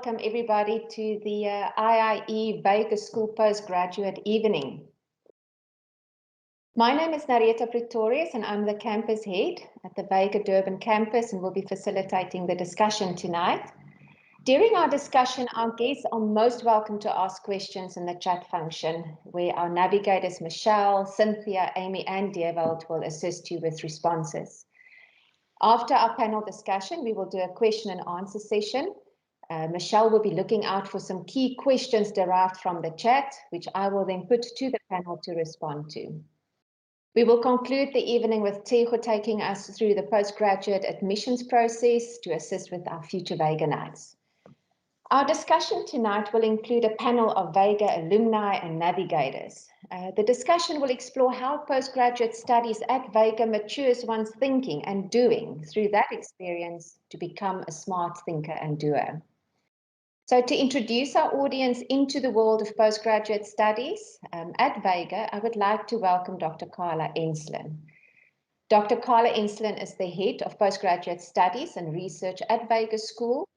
welcome everybody to the IIE-Vega School Postgraduate Evening. My name is Ngata Pretorius and I'm the campus head at the Vega Durban campus and will be facilitating the discussion tonight. During our discussion, our guests are most welcome to ask questions in the chat function, where our navigators Michelle, Cynthia, Amy and Dewald will assist you with responses. After our panel discussion, we will do a question and answer session. Michelle will be looking out for some key questions derived from the chat, which I will then put to the panel to respond to. We will conclude the evening with Tego taking us through the postgraduate admissions process to assist with our future Vega nights. Our discussion tonight will include a panel of Vega alumni and navigators. The discussion will explore how postgraduate studies at Vega matures one's thinking and doing through that experience to become a smart thinker and doer. So to introduce our audience into the world of postgraduate studies at Vega, I would like to welcome Dr. Carla Enslin. Dr. Carla Enslin is the head of postgraduate studies and research at Vega School.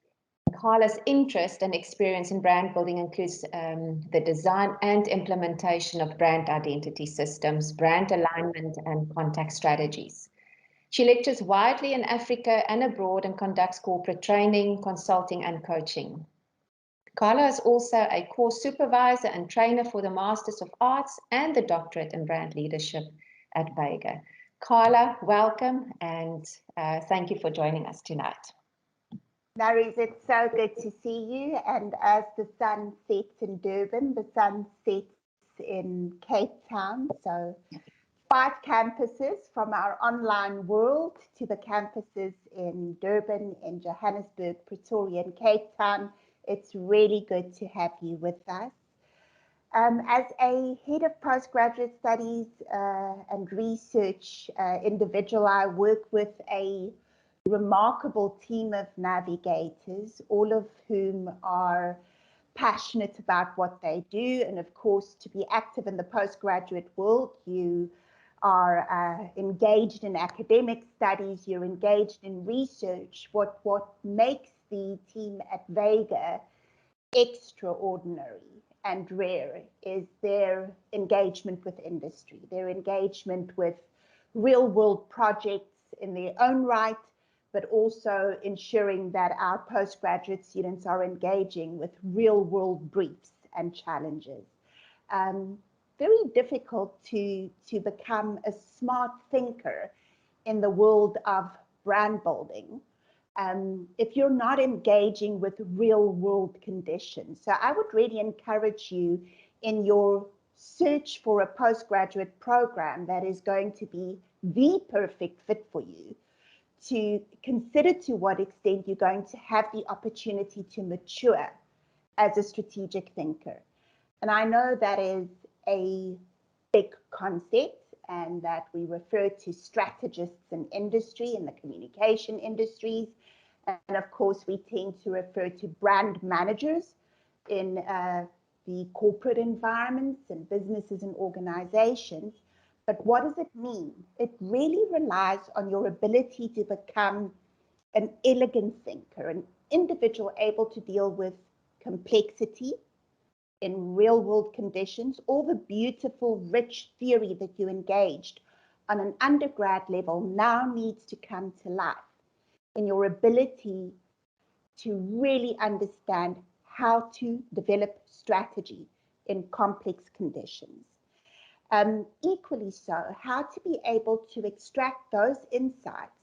Carla's interest and experience in brand building includes the design and implementation of brand identity systems, brand alignment, and contact strategies. She lectures widely in Africa and abroad and conducts corporate training, consulting, and coaching. Carla is also a course supervisor and trainer for the Masters of Arts and the Doctorate in Brand Leadership at Vega. Carla, welcome and thank you for joining us tonight. Naris, it's so good to see you. And as the sun sets in Durban, the sun sets in Cape Town. So 5 campuses from our online world to the campuses in Durban, in Johannesburg, Pretoria, and Cape Town. It's really good to have you with us. As a head of postgraduate studies and research individual, I work with a remarkable team of navigators, all of whom are passionate about what they do. And of course, to be active in the postgraduate world, you are engaged in academic studies, you're engaged in research. What makes the team at Vega extraordinary and rare is their engagement with industry, their engagement with real world projects in their own right, but also ensuring that our postgraduate students are engaging with real world briefs and challenges. Very difficult to become a smart thinker in the world of brand building if you're not engaging with real world conditions. So I would really encourage you in your search for a postgraduate program that is going to be the perfect fit for you, to consider to what extent you're going to have the opportunity to mature as a strategic thinker. And I know that is a big concept and that we refer to strategists in industry, in the communication industries. And of course, we tend to refer to brand managers in the corporate environments and businesses and organizations. But what does it mean? It really relies on your ability to become an elegant thinker, an individual able to deal with complexity in real world conditions. All the beautiful, rich theory that you engaged on an undergrad level now needs to come to life in your ability to really understand how to develop strategy in complex conditions. Equally so, how to be able to extract those insights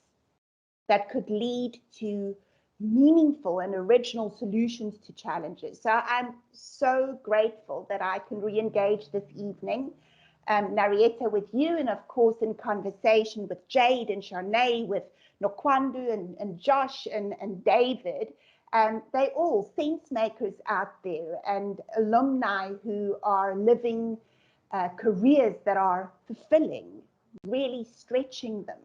that could lead to meaningful and original solutions to challenges. So I'm so grateful that I can re-engage this evening, Narieta, with you, and of course in conversation with Jade and Shanae, with Nokwandu and Josh and David. They all sense makers out there and alumni who are living careers that are fulfilling, really stretching them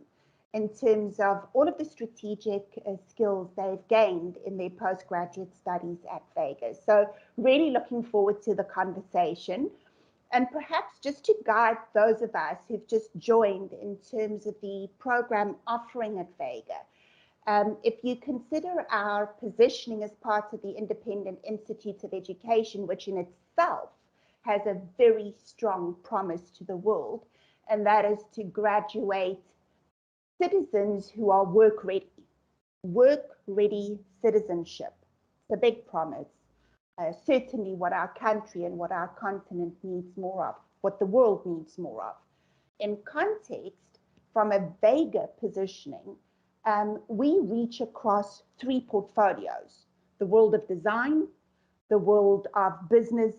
in terms of all of the strategic skills they've gained in their postgraduate studies at Vega. So really looking forward to the conversation. And perhaps just to guide those of us who've just joined in terms of the program offering at Vega, If you consider our positioning as part of the Independent Institute of Education, which in itself has a very strong promise to the world, and that is to graduate citizens who are work ready citizenship. It's a big promise. Certainly what our country and what our continent needs more of, what the world needs more of. In context, from a Vega positioning, we reach across three portfolios: the world of design, the world of business,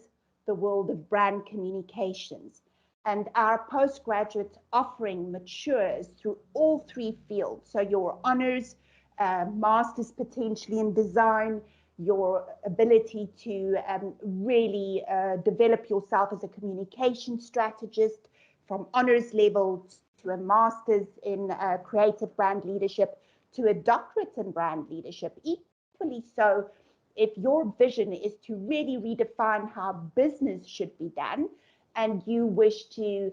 the world of brand communications. And our postgraduate offering matures through all three fields. So your honors, masters potentially in design, your ability to really develop yourself as a communication strategist, from honors level to a master's in creative brand leadership, to a doctorate in brand leadership. Equally so, if your vision is to really redefine how business should be done, and you wish to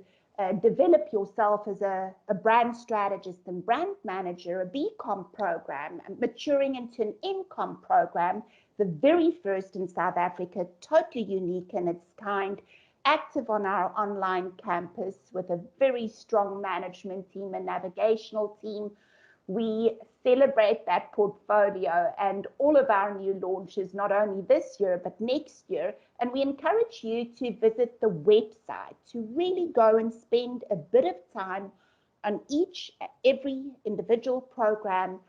develop yourself as a brand strategist and brand manager, a BCom program, maturing into an MCom program, the very first in South Africa, totally unique in its kind, active on our online campus with a very strong management team and navigational team. We celebrate that portfolio and all of our new launches, not only this year, but next year. And we encourage you to visit the website to really go and spend a bit of time on every individual program.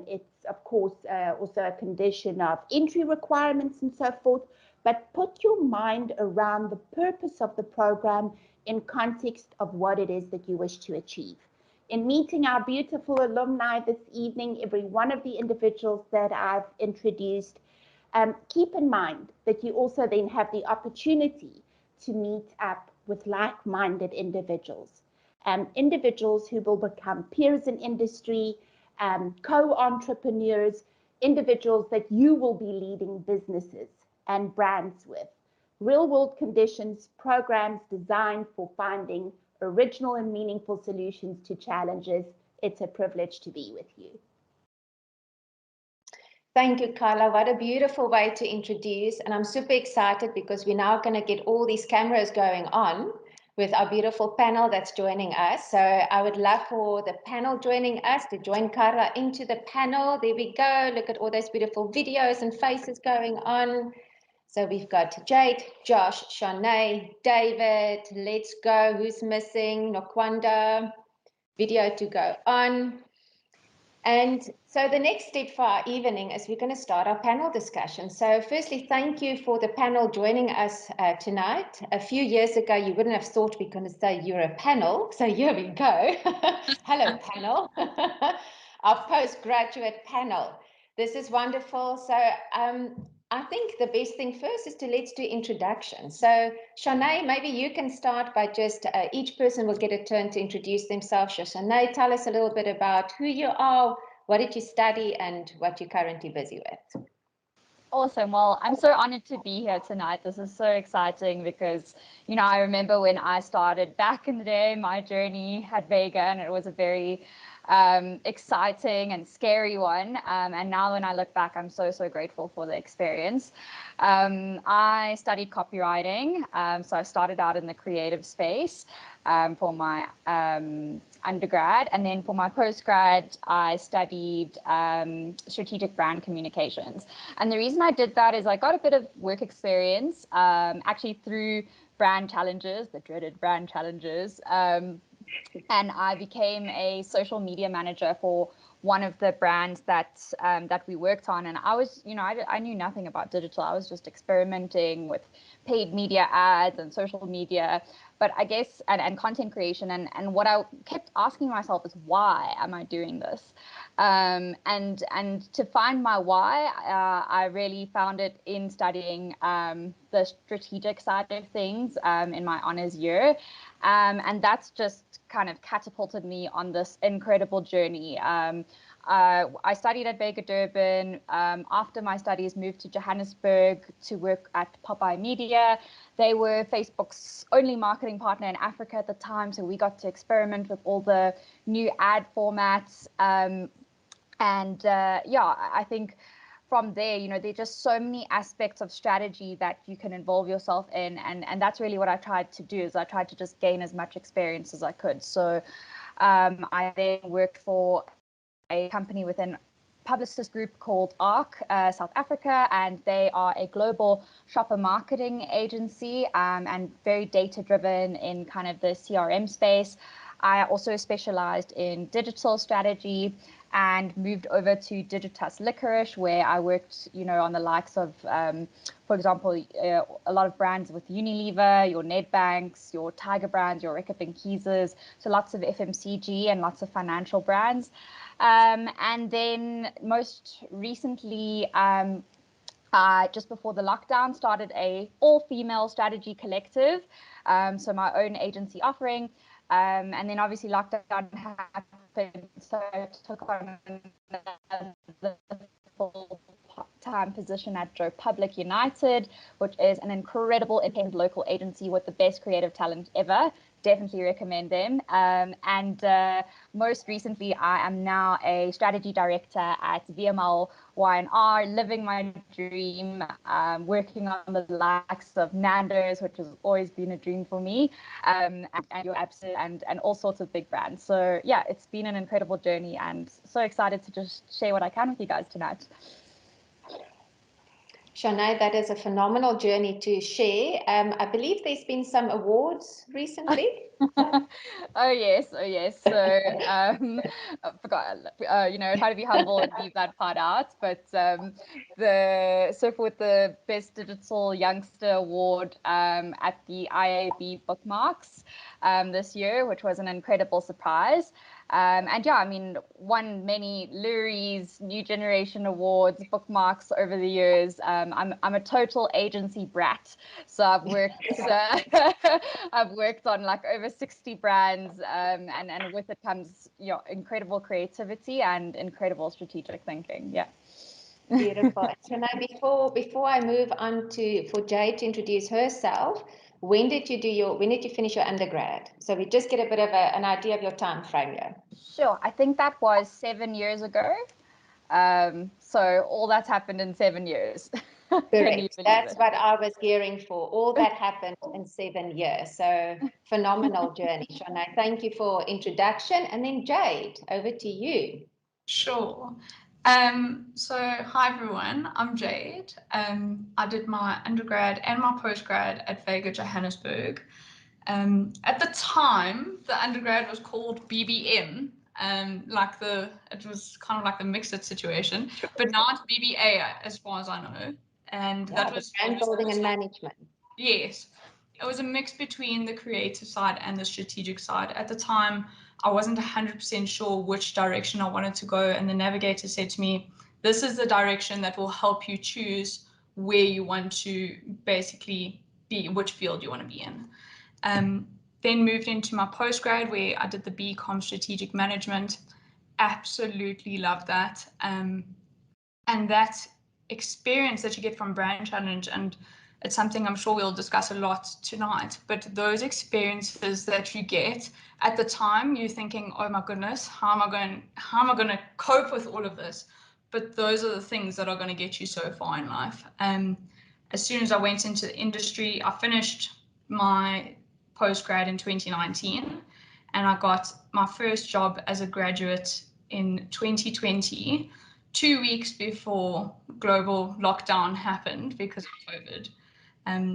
It's, of course, also a condition of entry requirements and so forth, but put your mind around the purpose of the program in context of what it is that you wish to achieve. In meeting our beautiful alumni this evening, every one of the individuals that I've introduced, keep in mind that you also then have the opportunity to meet up with like-minded individuals, individuals who will become peers in industry, co-entrepreneurs, individuals that you will be leading businesses and brands with. Real-world conditions, programs designed for finding original and meaningful solutions to challenges. It's a privilege to be with you. Thank you, Carla. What a beautiful way to introduce. And I'm super excited because we're now going to get all these cameras going on with our beautiful panel that's joining us. So I would love for the panel joining us to join Carla into the panel. There we go. Look at all those beautiful videos and faces going on. So we've got Jade, Josh, Shanae, David, let's go. Who's missing? Nokwanda, video to go on. And so the next step for our evening is we're going to start our panel discussion. So firstly, thank you for the panel joining us tonight. A few years ago, you wouldn't have thought we're going to say you're a panel. So here we go. Hello, panel. Our postgraduate panel. This is wonderful. So I think the best thing first is let's do introductions. So Shanae, maybe you can start by just, each person will get a turn to introduce themselves. So Shanae, tell us a little bit about who you are, what did you study, and what you're currently busy with. Awesome. Well, I'm so honored to be here tonight. This is so exciting because, you know, I remember when I started back in the day, my journey at Vega, and it was a very exciting and scary one. And now when I look back, I'm so grateful for the experience. I studied copywriting. So I started out in the creative space for my undergrad, and then for my postgrad, I studied strategic brand communications. And the reason I did that is I got a bit of work experience actually through brand challenges, the dreaded brand challenges. And I became a social media manager for one of the brands that we worked on. And I was, you know, I knew nothing about digital. I was just experimenting with paid media ads and social media, but I guess, and content creation. And what I kept asking myself is, why am I doing this? And to find my why, I really found it in studying the strategic side of things in my honors year. And that's just kind of catapulted me on this incredible journey. I studied at Vega Durban. After my studies, moved to Johannesburg to work at Popeye Media. They were Facebook's only marketing partner in Africa at the time, so we got to experiment with all the new ad formats. And yeah, I think from there, you know, there's just so many aspects of strategy that you can involve yourself in. And that's really what I tried to do, is I tried to just gain as much experience as I could. So I then worked for a company within publicist group called ARC South Africa, and they are a global shopper marketing agency and very data driven in kind of the CRM space. I also specialized in digital strategy and moved over to Digitas Licorice, where I worked, you know, on the likes of, for example, a lot of brands with Unilever, your Nedbanks, your Tiger brands, your Reckitt Benckises, so lots of FMCG and lots of financial brands. And then most recently, just before the lockdown, started a all-female strategy collective, so my own agency offering. And then obviously lockdown happened, so I took on another full-time position at Joe Public United, which is an incredible independent local agency with the best creative talent ever. Definitely recommend them. And most recently, I am now a strategy director at VML Y&R, living my dream, working on the likes of Nando's, which has always been a dream for me, and your absolute and all sorts of big brands. So yeah, it's been an incredible journey, and so excited to just share what I can with you guys tonight. Shanae, that is a phenomenal journey to share. I believe there's been some awards recently. Oh yes. So I forgot. You know, try to be humble and leave that part out. But with the Best Digital Youngster Award at the IAB Bookmarks this year, which was an incredible surprise. And yeah, I mean, won many Lurie's New Generation Awards, bookmarks over the years. I'm a total agency brat, so I've worked I've worked on like over 60 brands, and with it comes, you know, incredible creativity and incredible strategic thinking. Yeah. Beautiful. So now before I move on for Jade to introduce herself, when did you finish your undergrad? So we just get a bit of an idea of your time frame here. Sure. I think that was 7 years ago. So all that's happened in 7 years. Correct. That's what I was gearing for. All that happened in 7 years. So phenomenal journey, Shanae. Thank you for introduction. And then Jade, over to you. Sure. So hi everyone, I'm Jade. I did my undergrad and my postgrad at Vega, Johannesburg. At the time, the undergrad was called BBM, it was kind of like the mixed situation, but now it's BBA as far as I know. And yeah, that was brand building and management. Yes, it was a mix between the creative side and the strategic side. At the time, I wasn't 100% sure which direction I wanted to go, and the navigator said to me, this is the direction that will help you choose where you want to basically be, which field you want to be in. Then moved into my postgrad where I did the BCom strategic management. Absolutely loved that. And that experience that you get from Brand Challenge, and it's something I'm sure we'll discuss a lot tonight, but those experiences that you get at the time, you're thinking, oh my goodness, how am I going to cope with all of this? But those are the things that are going to get you so far in life. As soon as I went into the industry, I finished my postgrad in 2019, and I got my first job as a graduate in 2020, 2 weeks before global lockdown happened because of COVID.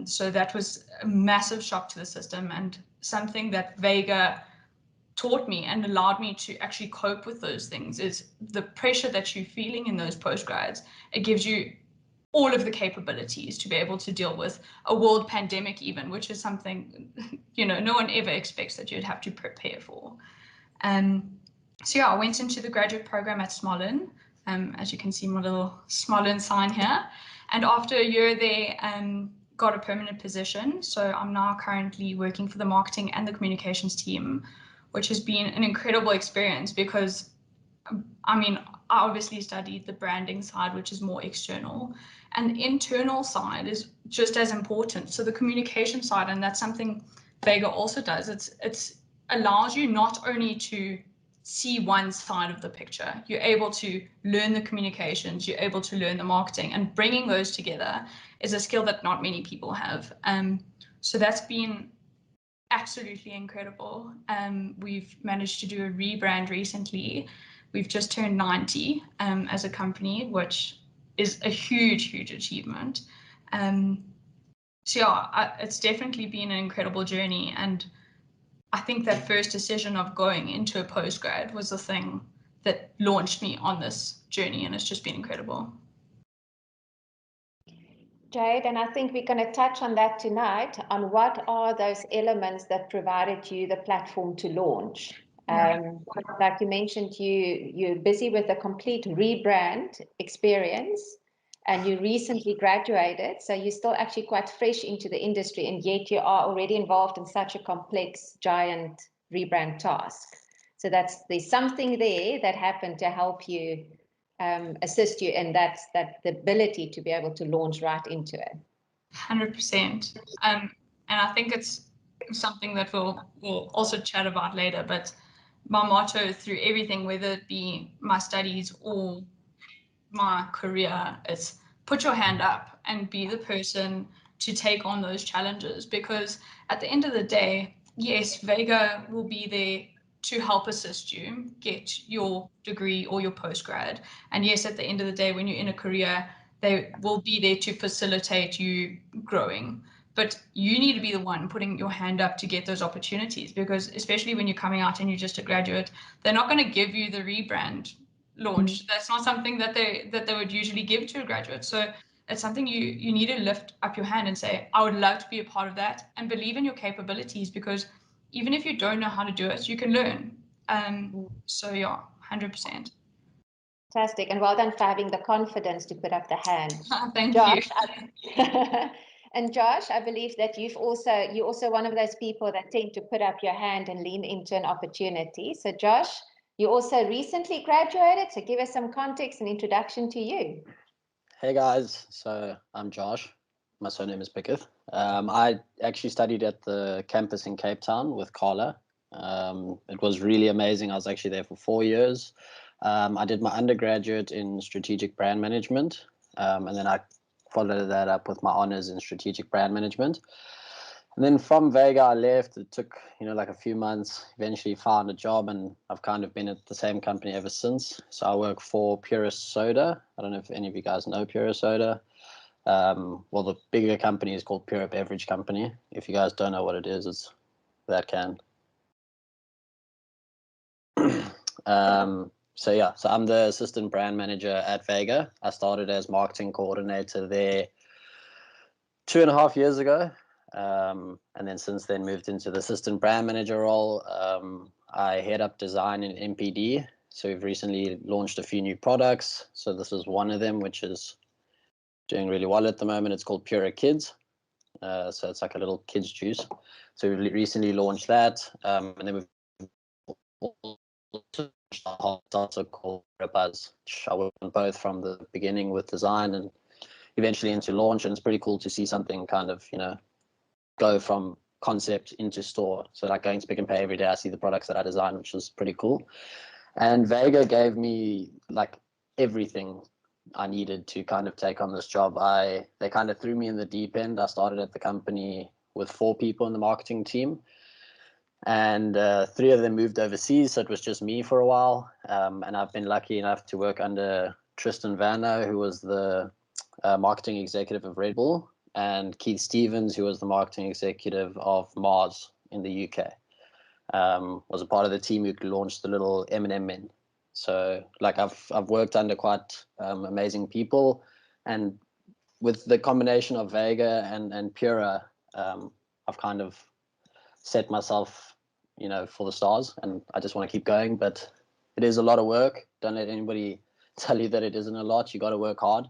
So that was a massive shock to the system, and something that Vega taught me and allowed me to actually cope with those things is the pressure that you're feeling in those postgrads. It gives you all of the capabilities to be able to deal with a world pandemic even, which is something, you know, no one ever expects that you'd have to prepare for. So yeah, I went into the graduate program at Smolin. As you can see, my little Smolin sign here. And after a year there, got a permanent position. So I'm now currently working for the marketing and the communications team, which has been an incredible experience because, I mean, I obviously studied the branding side, which is more external, and the internal side is just as important. So the communication side, and that's something Vega also does. It's allows you not only to see one side of the picture. You're able to learn the communications, you're able to learn the marketing, and bringing those together is a skill that not many people have. So that's been absolutely incredible. We've managed to do a rebrand recently. We've just turned 90 as a company, which is a huge, huge achievement. So yeah, it's definitely been an incredible journey. And I think that first decision of going into a postgrad was the thing that launched me on this journey, and it's just been incredible. Jade, and I think we're going to touch on that tonight, on what are those elements that provided you the platform to launch. Like you mentioned, you're busy with a complete rebrand experience, and you recently graduated, so you're still actually quite fresh into the industry, and yet you are already involved in such a complex, giant rebrand task. So there's something there that happened to help you, assist you, and that's the ability to be able to launch right into it. 100%. And I think it's something that we'll also chat about later, but my motto through everything, whether it be my studies or my career, is put your hand up and be the person to take on those challenges, because at the end of the day, yes, Vega will be there to help assist you get your degree or your postgrad. And yes, at the end of the day, when you're in a career, they will be there to facilitate you growing. But you need to be the one putting your hand up to get those opportunities, because especially when you're coming out and you're just a graduate, they're not going to give you the rebrand launch. That's not something that they would usually give to a graduate. So it's something you need to lift up your hand and say, I would love to be a part of that, and believe in your capabilities, because even if you don't know how to do it, you can learn. So yeah, 100%. Fantastic, and well done for having the confidence to put up the hand. Thank Josh, you. And Josh, I believe that you're also one of those people that tend to put up your hand and lean into an opportunity. So Josh, you also recently graduated, so give us some context and introduction to you. Hey guys, so I'm Josh. My surname is Pickett. I actually studied at the campus in Cape Town with Carla. It was really amazing. I was actually there for 4 years. I did my undergraduate in strategic brand management, and then I followed that up with my honors in strategic brand management. And then from Vega, I left. It took, like a few months, eventually found a job, and I've kind of been at the same company ever since. So I work for Purist Soda. I don't know if any of you guys know Purist Soda. Well, the bigger company is called Pure Beverage Company. If you guys don't know what it is, it's that can. So yeah, so I'm the assistant brand manager at Vega. I started as marketing coordinator there 2.5 years ago. And then since then moved into the assistant brand manager role. I head up design in MPD. So we've recently launched a few new products. So this is one of them, which is doing really well at the moment. It's called Pura Kids. So it's like a little kids juice. So we recently launched that. And then we've also called Buzz. I worked on both from the beginning with design and eventually into launch. And it's pretty cool to see something kind of, go from concept into store. So like going to Pick and Pay every day, I see the products that I design, which is pretty cool. And Vega gave me like everything I needed to kind of take on this job. They kind of threw me in the deep end. I started at the company with 4 people in the marketing team, and 3 of them moved overseas, so it was just me for a while. And I've been lucky enough to work under Tristan Vanno, who was the marketing executive of Red Bull, and Keith Stevens, who was the marketing executive of Mars in the UK. Was a part of the team who launched the little M&M men. So like I've worked under quite amazing people, and with the combination of Vega and Pura, I've kind of set myself, for the stars, and I just want to keep going. But it is a lot of work. Don't let anybody tell you that it isn't a lot. You got to work hard.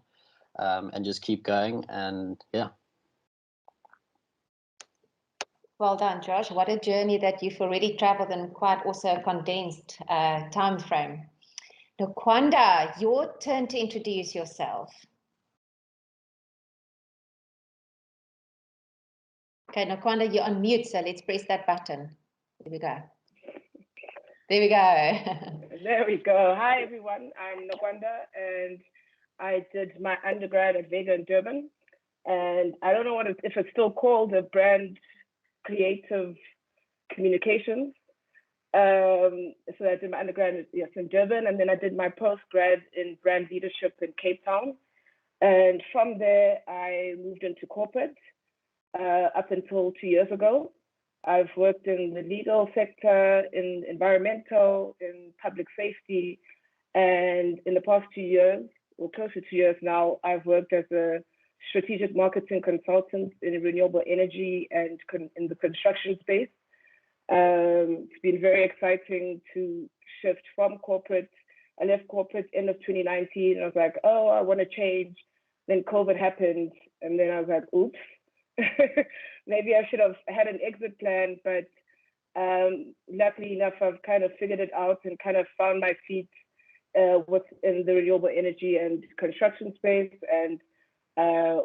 And just keep going, and yeah. Well done, Josh. What a journey that you've already traveled in quite also a condensed time frame. Nokwanda, your turn to introduce yourself. Okay, Nokwanda, you're on mute, so let's press that button. Here we go. There we go. There we go. Hi, everyone. I'm Ngata, and I did my undergrad at Vega in Durban. And I don't know if it's still called a brand creative communications. So I did my undergrad in Durban, and then I did my postgrad in brand leadership in Cape Town. And from there, I moved into corporate up until 2 years ago. I've worked in the legal sector, in environmental, in public safety, and in the past 2 years, or close to 2 years now, I've worked as a strategic marketing consultant in renewable energy and in the construction space. It's been very exciting to shift from corporate. I left corporate end of 2019. I was like, oh, I want to change. Then COVID happened, and then I was like, oops. Maybe I should have had an exit plan, but luckily enough, I've kind of figured it out and kind of found my feet within the renewable energy and construction space, and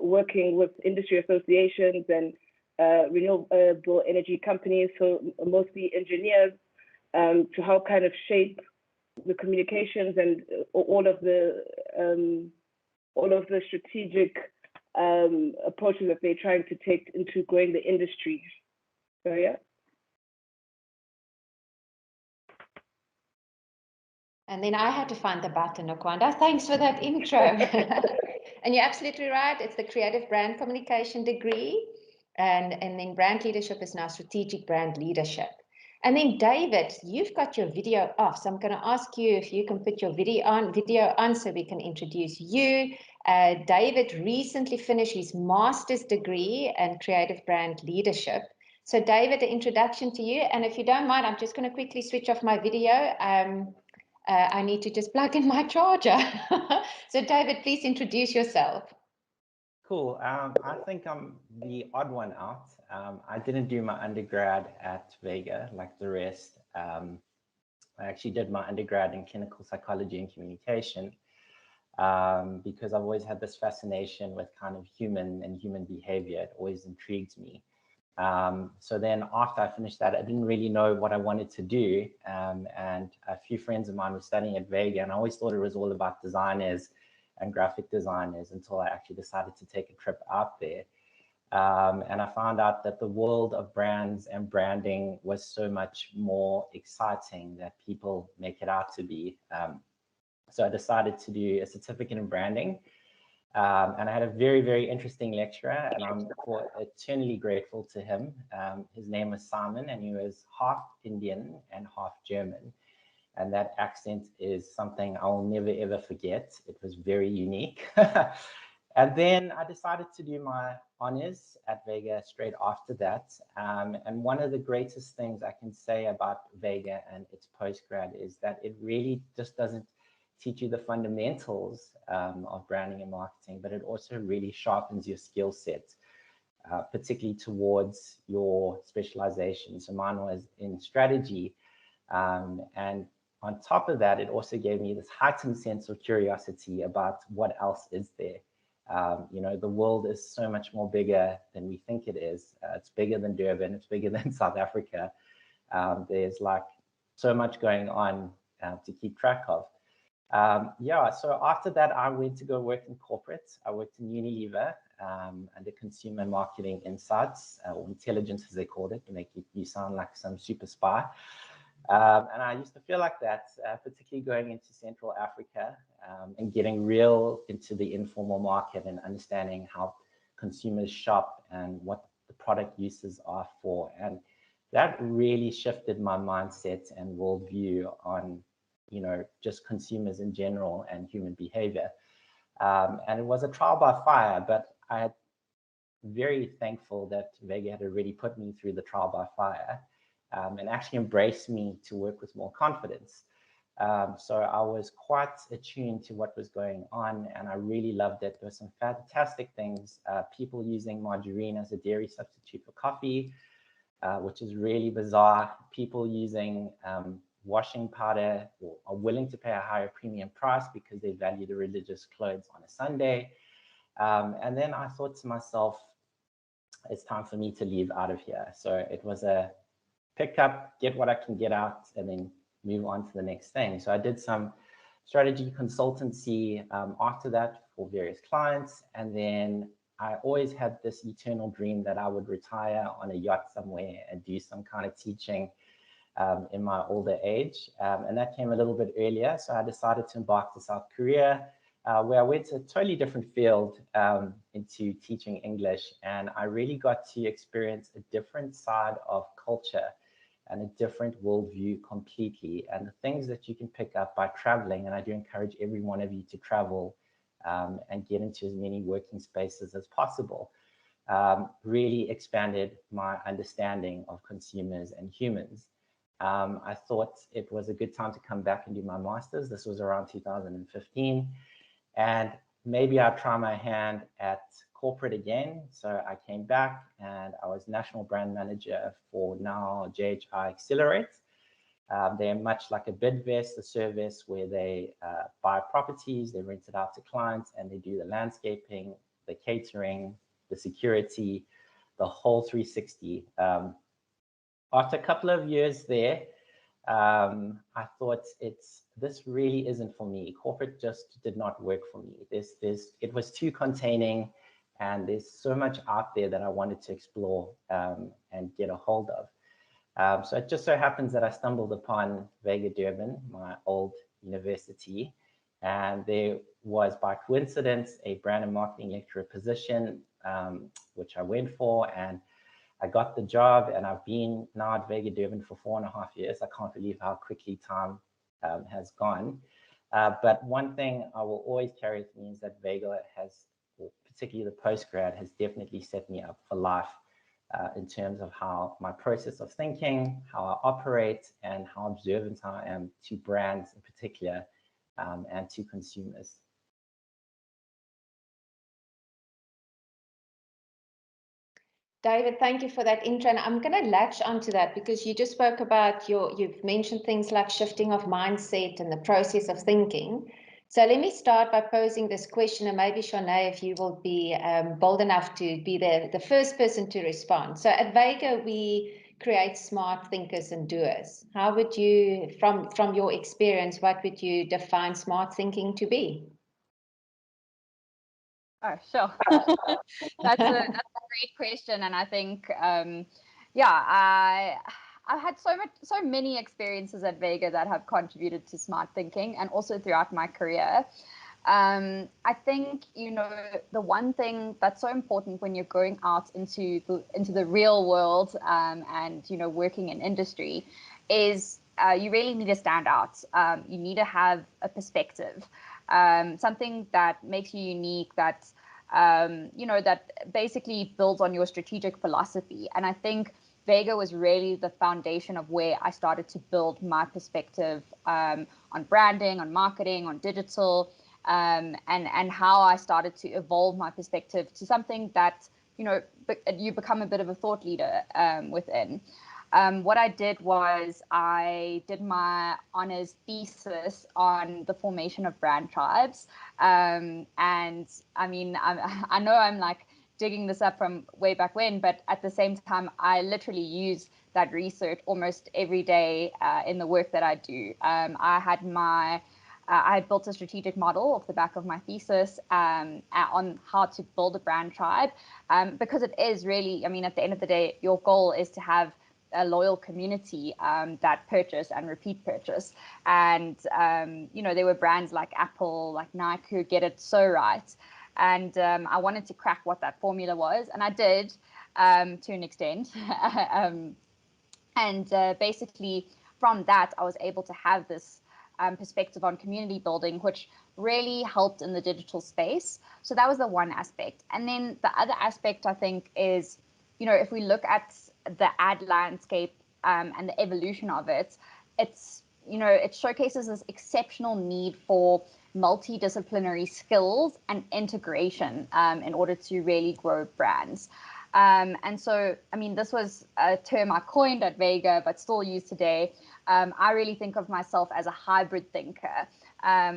working with industry associations and renewable energy companies, so mostly engineers, to help kind of shape the communications and all of the strategic approaches that they're trying to take into growing the industry. So yeah. And then I had to find the button, Okwanda. Thanks for that intro. And you're absolutely right. It's the creative brand communication degree. And then brand leadership is now strategic brand leadership. And then David, you've got your video off. So I'm going to ask you if you can put your video on so we can introduce you. David recently finished his master's degree in creative brand leadership. So David, an introduction to you. And if you don't mind, I'm just going to quickly switch off my video. I need to just plug in my charger. So David, please introduce yourself. Cool. I think I'm the odd one out. I didn't do my undergrad at Vega like the rest. I actually did my undergrad in clinical psychology and communication because I've always had this fascination with kind of human behavior. It always intrigued me. So then after I finished that, I didn't really know what I wanted to do. And a few friends of mine were studying at Vega, and I always thought it was all about designers and graphic designers until I actually decided to take a trip out there. And I found out that the world of brands and branding was so much more exciting than people make it out to be. So I decided to do a certificate in branding. And I had a very, very interesting lecturer, and I'm eternally grateful to him. His name was Simon, and he was half Indian and half German. And that accent is something I will never, ever forget. It was very unique. And then I decided to do my honors at Vega straight after that. And one of the greatest things I can say about Vega and its postgrad is that it really just doesn't teach you the fundamentals of branding and marketing, but it also really sharpens your skill set, particularly towards your specialization. So mine was in strategy. And on top of that, it also gave me this heightened sense of curiosity about what else is there. You know, the world is so much more bigger than we think it is. It's bigger than Durban, it's bigger than South Africa. There's like so much going on to keep track of. Yeah, so after that, I went to go work in corporate. I worked in Unilever under consumer marketing insights, or intelligence as they called it, to make you sound like some super spy. And I used to feel like that, particularly going into Central Africa and getting real into the informal market and understanding how consumers shop and what the product uses are for. And that really shifted my mindset and worldview on, you know, just consumers in general and human behavior. And it was a trial by fire, but I had very thankful that Vega had already put me through the trial by fire. And actually embraced me to work with more confidence. So I was quite attuned to what was going on, and I really loved it. There were some fantastic things, people using margarine as a dairy substitute for coffee, which is really bizarre. People using washing powder, or are willing to pay a higher premium price because they value the religious clothes on a Sunday. And then I thought to myself, it's time for me to leave out of here. So it was a pick up, get what I can get out, and then move on to the next thing. So I did some strategy consultancy after that for various clients. And then I always had this eternal dream that I would retire on a yacht somewhere and do some kind of teaching in my older age. And that came a little bit earlier. So I decided to embark to South Korea, where I went to a totally different field into teaching English. And I really got to experience a different side of culture and a different worldview completely. And the things that you can pick up by traveling, and I do encourage every one of you to travel and get into as many working spaces as possible, really expanded my understanding of consumers and humans. I thought it was a good time to come back and do my master's. This was around 2015. And maybe I'll try my hand at corporate again. So I came back and I was national brand manager for now JHI Accelerate. They're much like a Bidvest, a service where they buy properties, they rent it out to clients, and they do the landscaping, the catering, the security, the whole 360. After a couple of years there, I thought this really isn't for me. Corporate just did not work for me. It was too containing, and there's so much out there that I wanted to explore and get a hold of. So it just so happens that I stumbled upon Vega Durban, my old university, and there was, by coincidence, a brand and marketing lecturer position, which I went for, and I got the job, and I've been now at Vega Durban for 4.5 years. I can't believe how quickly time has gone. But one thing I will always carry with me is that Vega has, particularly the postgrad, has definitely set me up for life in terms of how my process of thinking, how I operate, and how observant I am to brands in particular and to consumers. David, thank you for that intro. And I'm going to latch onto that because you just spoke about you've mentioned things like shifting of mindset and the process of thinking. So let me start by posing this question, and maybe Shanae, if you will be bold enough to be the first person to respond. So at Vega, we create smart thinkers and doers. How would you, from your experience, what would you define smart thinking to be? Oh, sure. That's a great question, and I think, yeah, I've had so many experiences at Vega that have contributed to smart thinking, and also throughout my career. I think, the one thing that's so important when you're going out into the real world and working in industry is you really need to stand out. You need to have a perspective, something that makes you unique, that that basically builds on your strategic philosophy. And I think Vega was really the foundation of where I started to build my perspective on branding, on marketing, on digital, and how I started to evolve my perspective to something that, you become a bit of a thought leader within. What I did was I did my honors thesis on the formation of brand tribes. And I mean, I know I'm like digging this up from way back when, but at the same time, I literally use that research almost every day in the work that I do. I had built a strategic model off the back of my thesis on how to build a brand tribe, because it is really, I mean, at the end of the day, your goal is to have a loyal community that purchase and repeat purchase. And, there were brands like Apple, like Nike, who get it so right. And I wanted to crack what that formula was. And I did to an extent. Basically, from that, I was able to have this perspective on community building, which really helped in the digital space. So that was the one aspect. And then the other aspect, I think, is, if we look at the ad landscape and the evolution of it, it showcases this exceptional need for multidisciplinary skills and integration in order to really grow brands. And so, I mean, this was a term I coined at Vega, but still used today. I really think of myself as a hybrid thinker,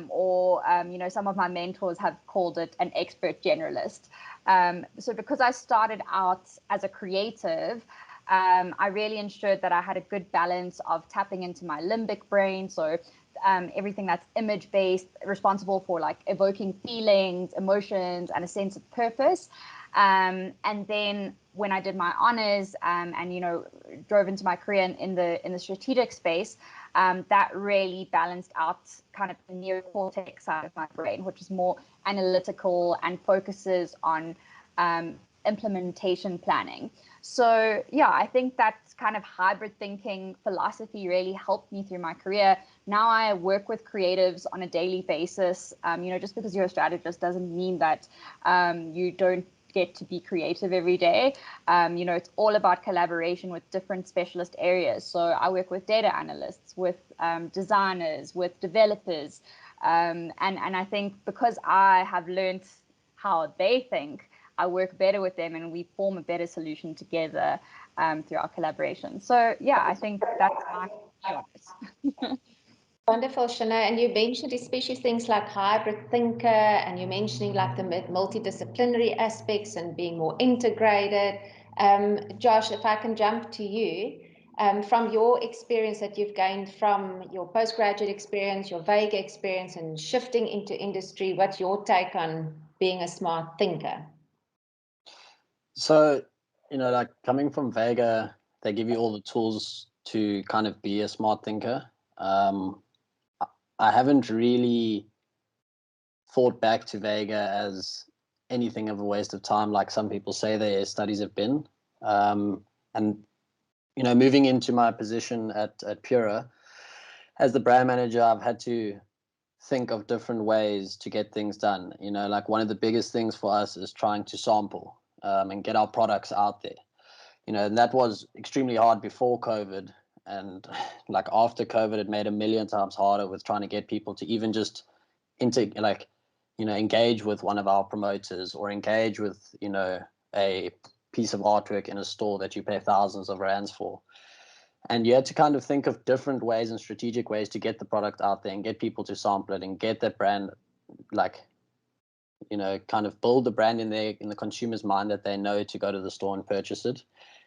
or some of my mentors have called it an expert generalist. So because I started out as a creative, I really ensured that I had a good balance of tapping into my limbic brain. So everything that's image based, responsible for like evoking feelings, emotions, and a sense of purpose. And then when I did my honors and you know drove into my career in the strategic space, that really balanced out kind of the neocortex side of my brain, which is more analytical and focuses on implementation planning. So yeah, I think that kind of hybrid thinking philosophy really helped me through my career. Now I work with creatives on a daily basis. You know, just because you're a strategist doesn't mean that you don't get to be creative every day. You know, it's all about collaboration with different specialist areas. So I work with data analysts, with designers, with developers. And I think because I have learned how they think, I work better with them and we form a better solution together through our collaboration. So yeah, I think that's my honest. Wonderful, Shana. And you mentioned especially things like hybrid thinker, and you're mentioning like the multidisciplinary aspects and being more integrated. Josh, if I can jump to you, from your experience that you've gained from your postgraduate experience, your Vega experience, and shifting into industry, what's your take on being a smart thinker? So, you know, like coming from Vega, they give you all the tools to kind of be a smart thinker. I haven't really thought back to Vega as anything of a waste of time, like some people say their studies have been. And, you know, moving into my position at Pura, as the brand manager, I've had to think of different ways to get things done. You know, like one of the biggest things for us is trying to sample and get our products out there. You know, and that was extremely hard before COVID. And like after COVID, it made a million times harder with trying to get people to even just engage with one of our promoters or engage with, you know, a piece of artwork in a store that you pay thousands of rands for. And you had to kind of think of different ways and strategic ways to get the product out there and get people to sample it and get that brand, like, you know, kind of build the brand in the consumer's mind that they know to go to the store and purchase it.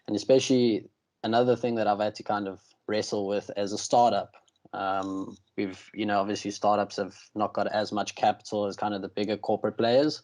And especially another thing that I've had to kind of wrestle with as a startup. We've, you know, obviously startups have not got as much capital as kind of the bigger corporate players.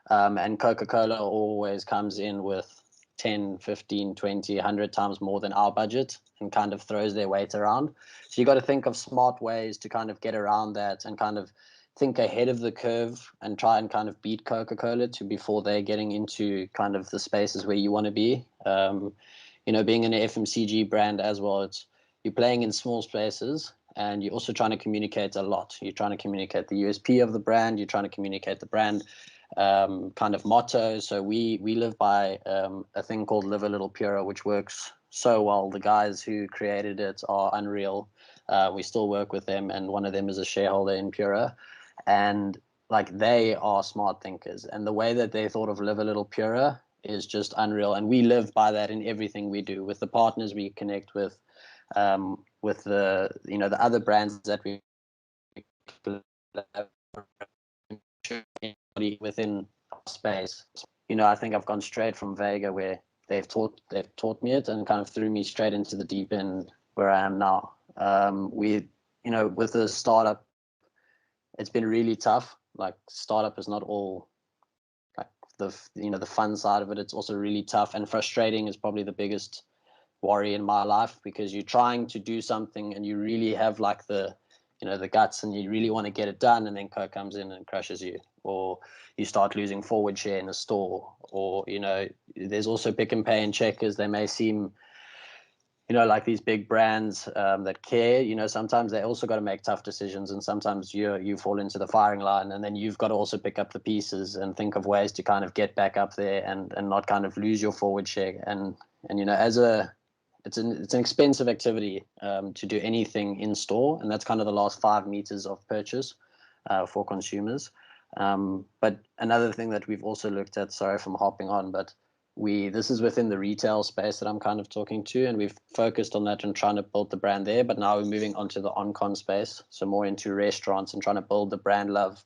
And Coca-Cola always comes in with 10, 15, 20, 100 times more than our budget and kind of throws their weight around. So you got to think of smart ways to kind of get around that and kind of think ahead of the curve and try and kind of beat Coca-Cola to before they're getting into kind of the spaces where you want to be. You know, being an FMCG brand as well, it's you're playing in small spaces and you're also trying to communicate a lot. You're trying to communicate the USP of the brand. You're trying to communicate the brand kind of motto. So we live by a thing called Live a Little Pura, which works so well. The guys who created it are unreal. We still work with them, and one of them is a shareholder in Pura. And like they are smart thinkers, and the way that they thought of Live a Little Pura is just unreal. And we live by that in everything we do with the partners we connect with the, you know, the other brands that we within our space. You know, I think I've gone straight from Vega where they've taught me it and kind of threw me straight into the deep end where I am now. We, you know, with the startup, it's been really tough. Like startup is not all like the fun side of it. It's also really tough and frustrating is probably the biggest worry in my life, because you're trying to do something and you really have like the guts and you really want to get it done, and then Coke comes in and crushes you, or you start losing forward share in a store, or, you know, there's also Pick and Pay and Checkers. They may seem, you know, like these big brands that care, you know, sometimes they also got to make tough decisions, and sometimes you fall into the firing line, and then you've got to also pick up the pieces and think of ways to kind of get back up there and not kind of lose your forward share. And you know, it's an expensive activity to do anything in store, and that's kind of the last 5 meters of purchase for consumers. But another thing that we've also looked at, sorry if I'm hopping on, but this is within the retail space that I'm kind of talking to, and we've focused on that and trying to build the brand there. But now we're moving onto the on-con space, so more into restaurants and trying to build the brand love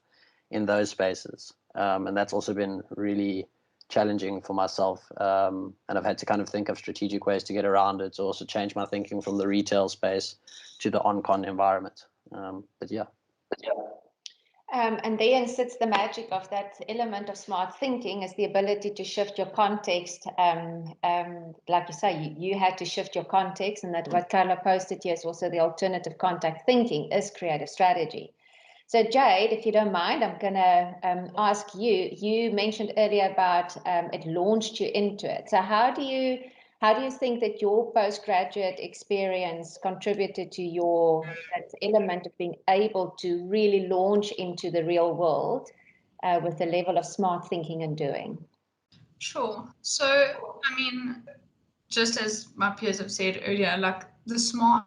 in those spaces. And that's also been really, challenging for myself, and I've had to kind of think of strategic ways to get around it, to also change my thinking from the retail space to the on-con environment. But yeah. And therein sits the magic of that element of smart thinking, is the ability to shift your context. Like you say, you had to shift your context, and that what Carla posted here is also the alternative contact thinking is creative strategy. So Jade, if you don't mind, I'm going to ask you, you mentioned earlier about it launched you into it. So how do you think that your postgraduate experience contributed to that element of being able to really launch into the real world with the level of smart thinking and doing? Sure. So, I mean, just as my peers have said earlier, like the smart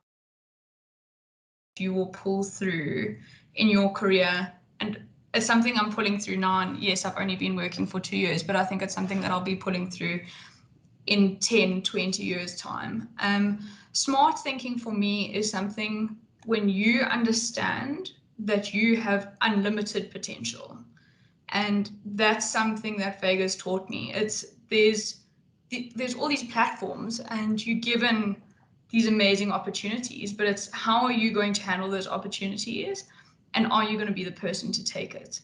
you will pull through in your career, and it's something I'm pulling through now. And yes, I've only been working for 2 years, but I think it's something that I'll be pulling through in 10, 20 years' time. Smart thinking for me is something when you understand that you have unlimited potential. And that's something that Vega's taught me. There's all these platforms and you're given these amazing opportunities, but it's how are you going to handle those opportunities, and are you going to be the person to take it?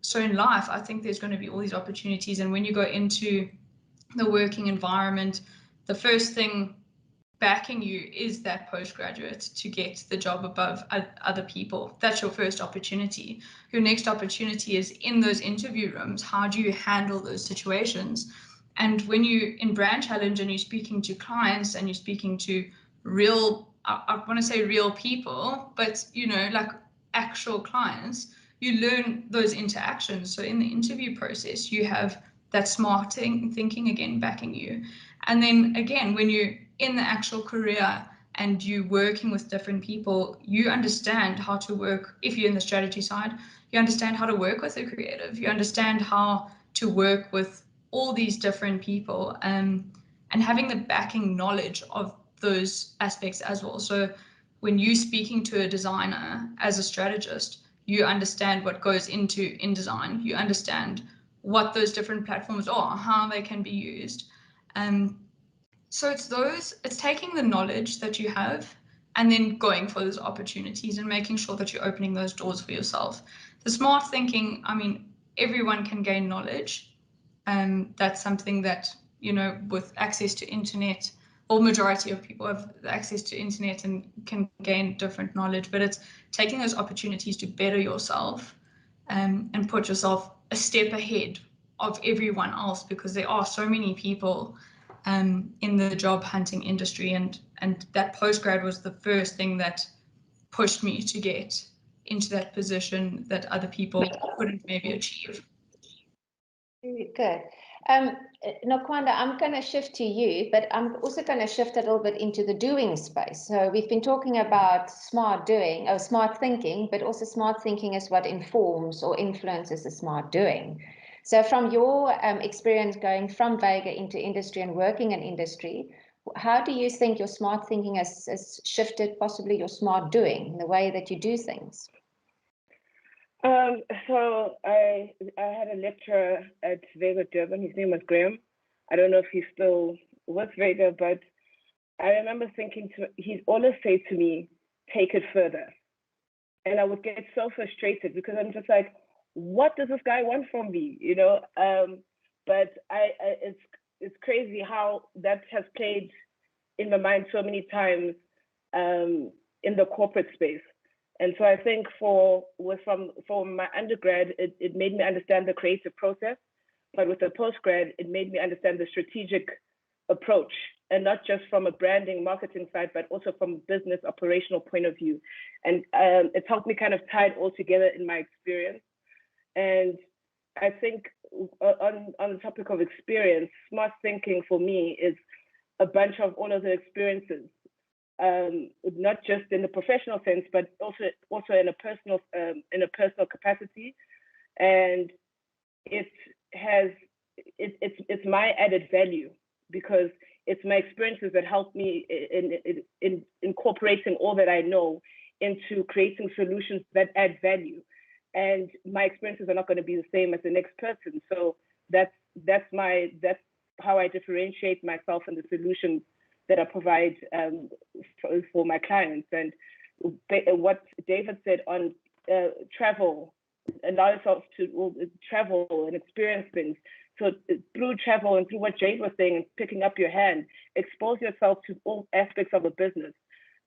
So in life, I think there's going to be all these opportunities, and when you go into the working environment, the first thing backing you is that postgraduate to get the job above other people. That's your first opportunity. Your next opportunity is in those interview rooms. How do you handle those situations? And when you in brand challenge and you're speaking to clients and you're speaking to real, I want to say real people, but like actual clients, you learn those interactions. So in the interview process, you have that smart thinking again backing you. And then again, when you're in the actual career and you working with different people, you understand how to work. If you're in the strategy side, you understand how to work with a creative. You understand how to work with all these different people, and having the backing knowledge of those aspects as well. So when you're speaking to a designer as a strategist, you understand what goes into InDesign. You understand what those different platforms are, how they can be used. So it's taking the knowledge that you have and then going for those opportunities and making sure that you're opening those doors for yourself. The smart thinking, I mean, everyone can gain knowledge. That's something that, with access to internet, or majority of people have access to internet and can gain different knowledge, but it's taking those opportunities to better yourself, and put yourself a step ahead of everyone else, because there are so many people in the job hunting industry, and that postgrad was the first thing that pushed me to get into that position that other people couldn't maybe achieve. Very good. Nokwanda, I'm going to shift to you, but I'm also going to shift a little bit into the doing space. So we've been talking about smart doing, or smart thinking, but also smart thinking is what informs or influences the smart doing. So from your experience going from Vega into industry and working in industry, how do you think your smart thinking has shifted possibly your smart doing, the way that you do things? So I had a lecturer at Vega Durban. His name was Graham. I don't know if he's still with Vega, but I remember thinking he'd always say to me, take it further. And I would get so frustrated because I'm just like, what does this guy want from me? But it's crazy how that has played in my mind so many times in the corporate space. And so I think for my undergrad, it made me understand the creative process, but with the postgrad, it made me understand the strategic approach, and not just from a branding, marketing side, but also from a business operational point of view. And it's helped me kind of tie it all together in my experience. And I think on the topic of experience, smart thinking for me is a bunch of all of the experiences. Not just in the professional sense, but also in a personal capacity, and it's my added value because it's my experiences that help me in incorporating all that I know into creating solutions that add value. And my experiences are not going to be the same as the next person. So that's how I differentiate myself and the solutions that I provide for my clients. And what David said on travel, allow yourself to travel and experience things. So through travel and through what Jade was saying and picking up your hand, expose yourself to all aspects of a business,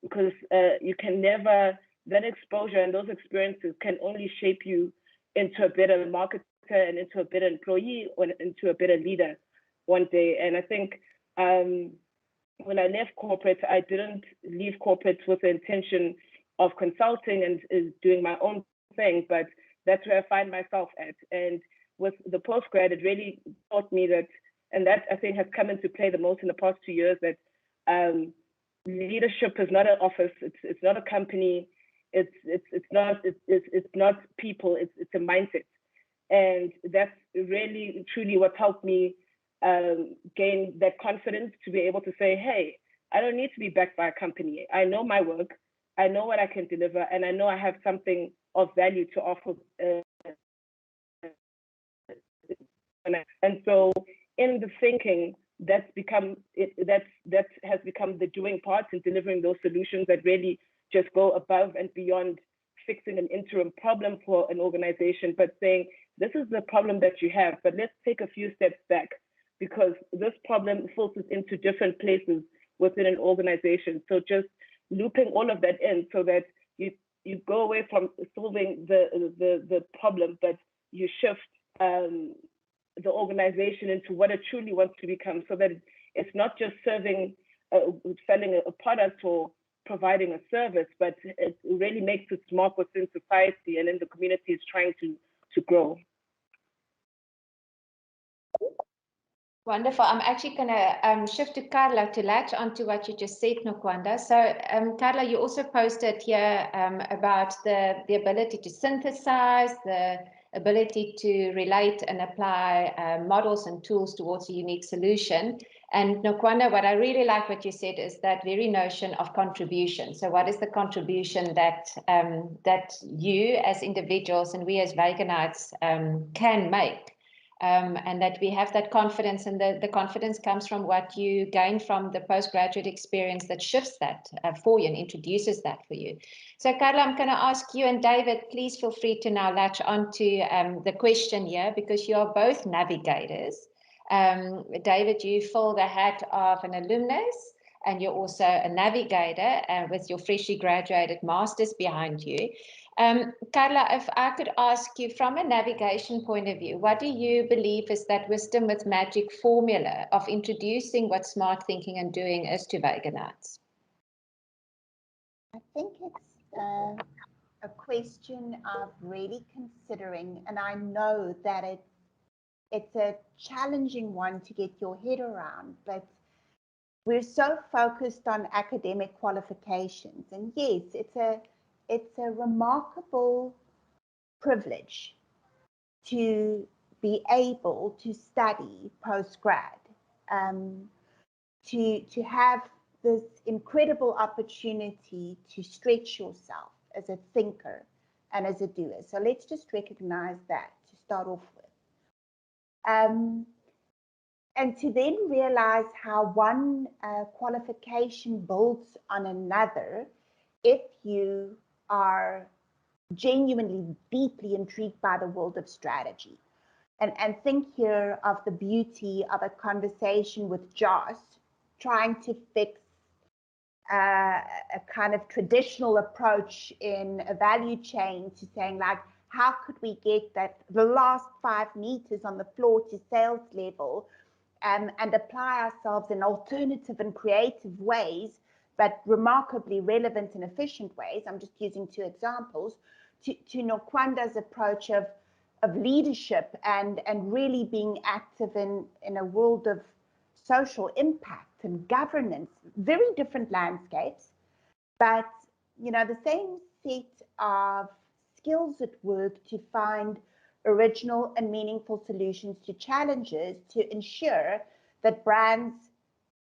because you can never, that exposure and those experiences can only shape you into a better marketer and into a better employee or into a better leader one day. And I think when I left corporate, I didn't leave corporate with the intention of consulting and doing my own thing, but that's where I find myself at. And with the postgrad, it really taught me that, and that I think has come into play the most in the past 2 years, that leadership is not an office, it's not a company, it's not people, it's a mindset. And that's really truly what helped me gain that confidence to be able to say, hey, I don't need to be backed by a company. I know my work, I know what I can deliver, and I know I have something of value to offer. And so in the thinking, that has become the doing part in delivering those solutions that really just go above and beyond fixing an interim problem for an organization, but saying, this is the problem that you have, but let's take a few steps back, because this problem filters into different places within an organization. So just looping all of that in so that you go away from solving the problem, but you shift the organization into what it truly wants to become, so that it's not just selling a product or providing a service, but it really makes its mark within society and in the community it's trying to grow. Wonderful. I'm actually going to shift to Carla to latch onto what you just said, Nokwanda. So, Carla, you also posted here about the ability to synthesize, the ability to relate and apply models and tools towards a unique solution. And Nokwanda, what I really like what you said is that very notion of contribution. So what is the contribution that that you as individuals and we as Veganites can make? And that we have that confidence, and the confidence comes from what you gain from the postgraduate experience that shifts that for you and introduces that for you. So Carla, I'm going to ask you, and David, please feel free to now latch onto the question here, because you are both navigators. David, you fill the hat of an alumnus, and you're also a navigator with your freshly graduated master's behind you. Carla, if I could ask you from a navigation point of view, what do you believe is that wisdom with magic formula of introducing what smart thinking and doing is to Veganites? I think it's a question of really considering, and I know that it's a challenging one to get your head around, but we're so focused on academic qualifications. And yes, it's a remarkable privilege to be able to study postgrad, to have this incredible opportunity to stretch yourself as a thinker and as a doer. So let's just recognize that to start off with. And to then realize how one qualification builds on another if you are genuinely deeply intrigued by the world of strategy. And think here of the beauty of a conversation with Joss trying to fix a kind of traditional approach in a value chain to saying, like, how could we get that the last 5 meters on the floor to sales level and apply ourselves in alternative and creative ways, but remarkably relevant and efficient ways. I'm just using 2 examples, to Nokwanda's approach of leadership and really being active in a world of social impact and governance. Very different landscapes, but the same set of skills at work to find original and meaningful solutions to challenges to ensure that brands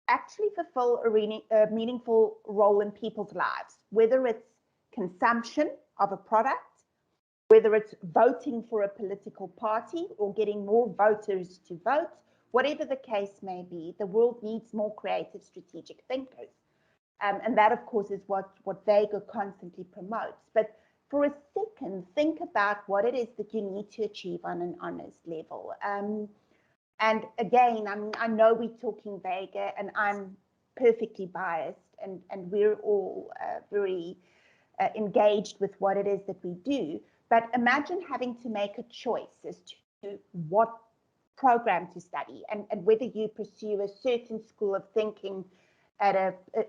actually fulfill a meaningful role in people's lives, whether it's consumption of a product whether it's voting for a political party or getting more voters to vote, whatever the case may be, the world needs more creative, strategic thinkers. And that, of course, is what Vega constantly promotes. But for a second, think about what it is that you need to achieve on an honors level. And again, I know we're talking Vega, and I'm perfectly biased, and we're all very engaged with what it is that we do. But imagine having to make a choice as to what program to study, and whether you pursue a certain school of thinking at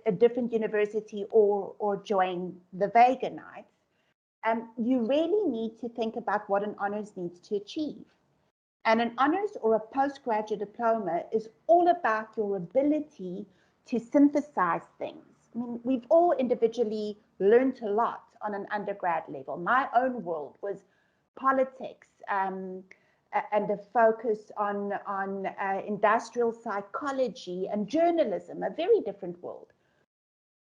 a different university or join the Vega Nights. You really need to think about what an honors needs to achieve. And an honors or a postgraduate diploma is all about your ability to synthesize things. I mean, we've all individually learned a lot on an undergrad level. My own world was politics and a focus on industrial psychology and journalism, a very different world.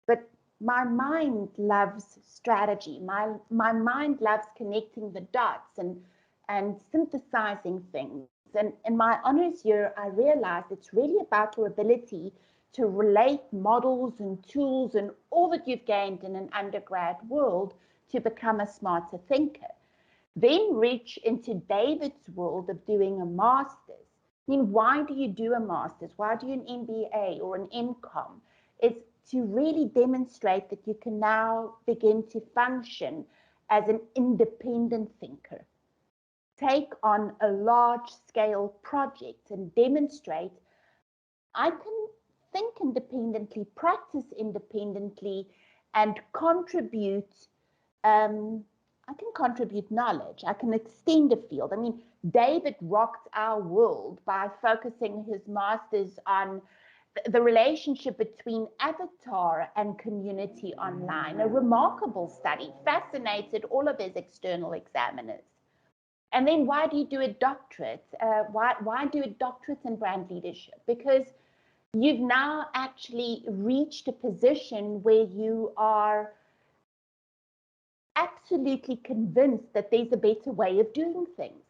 But my mind loves strategy. My mind loves connecting the dots and synthesizing things. And in my honors year, I realized it's really about your ability to relate models and tools and all that you've gained in an undergrad world to become a smarter thinker. Then reach into David's world of doing a master's. I mean, why do you do a master's? Why do you an MBA or an MCOM? It's to really demonstrate that you can now begin to function as an independent thinker. Take on a large-scale project and demonstrate I can think independently, practice independently, and contribute. I can contribute knowledge. I can extend a field. I mean, David rocked our world by focusing his master's on the relationship between avatar and community online. A remarkable study, fascinated all of his external examiners. And then why do you do a doctorate? Why do a doctorate in brand leadership? Because you've now actually reached a position where you are absolutely convinced that there's a better way of doing things.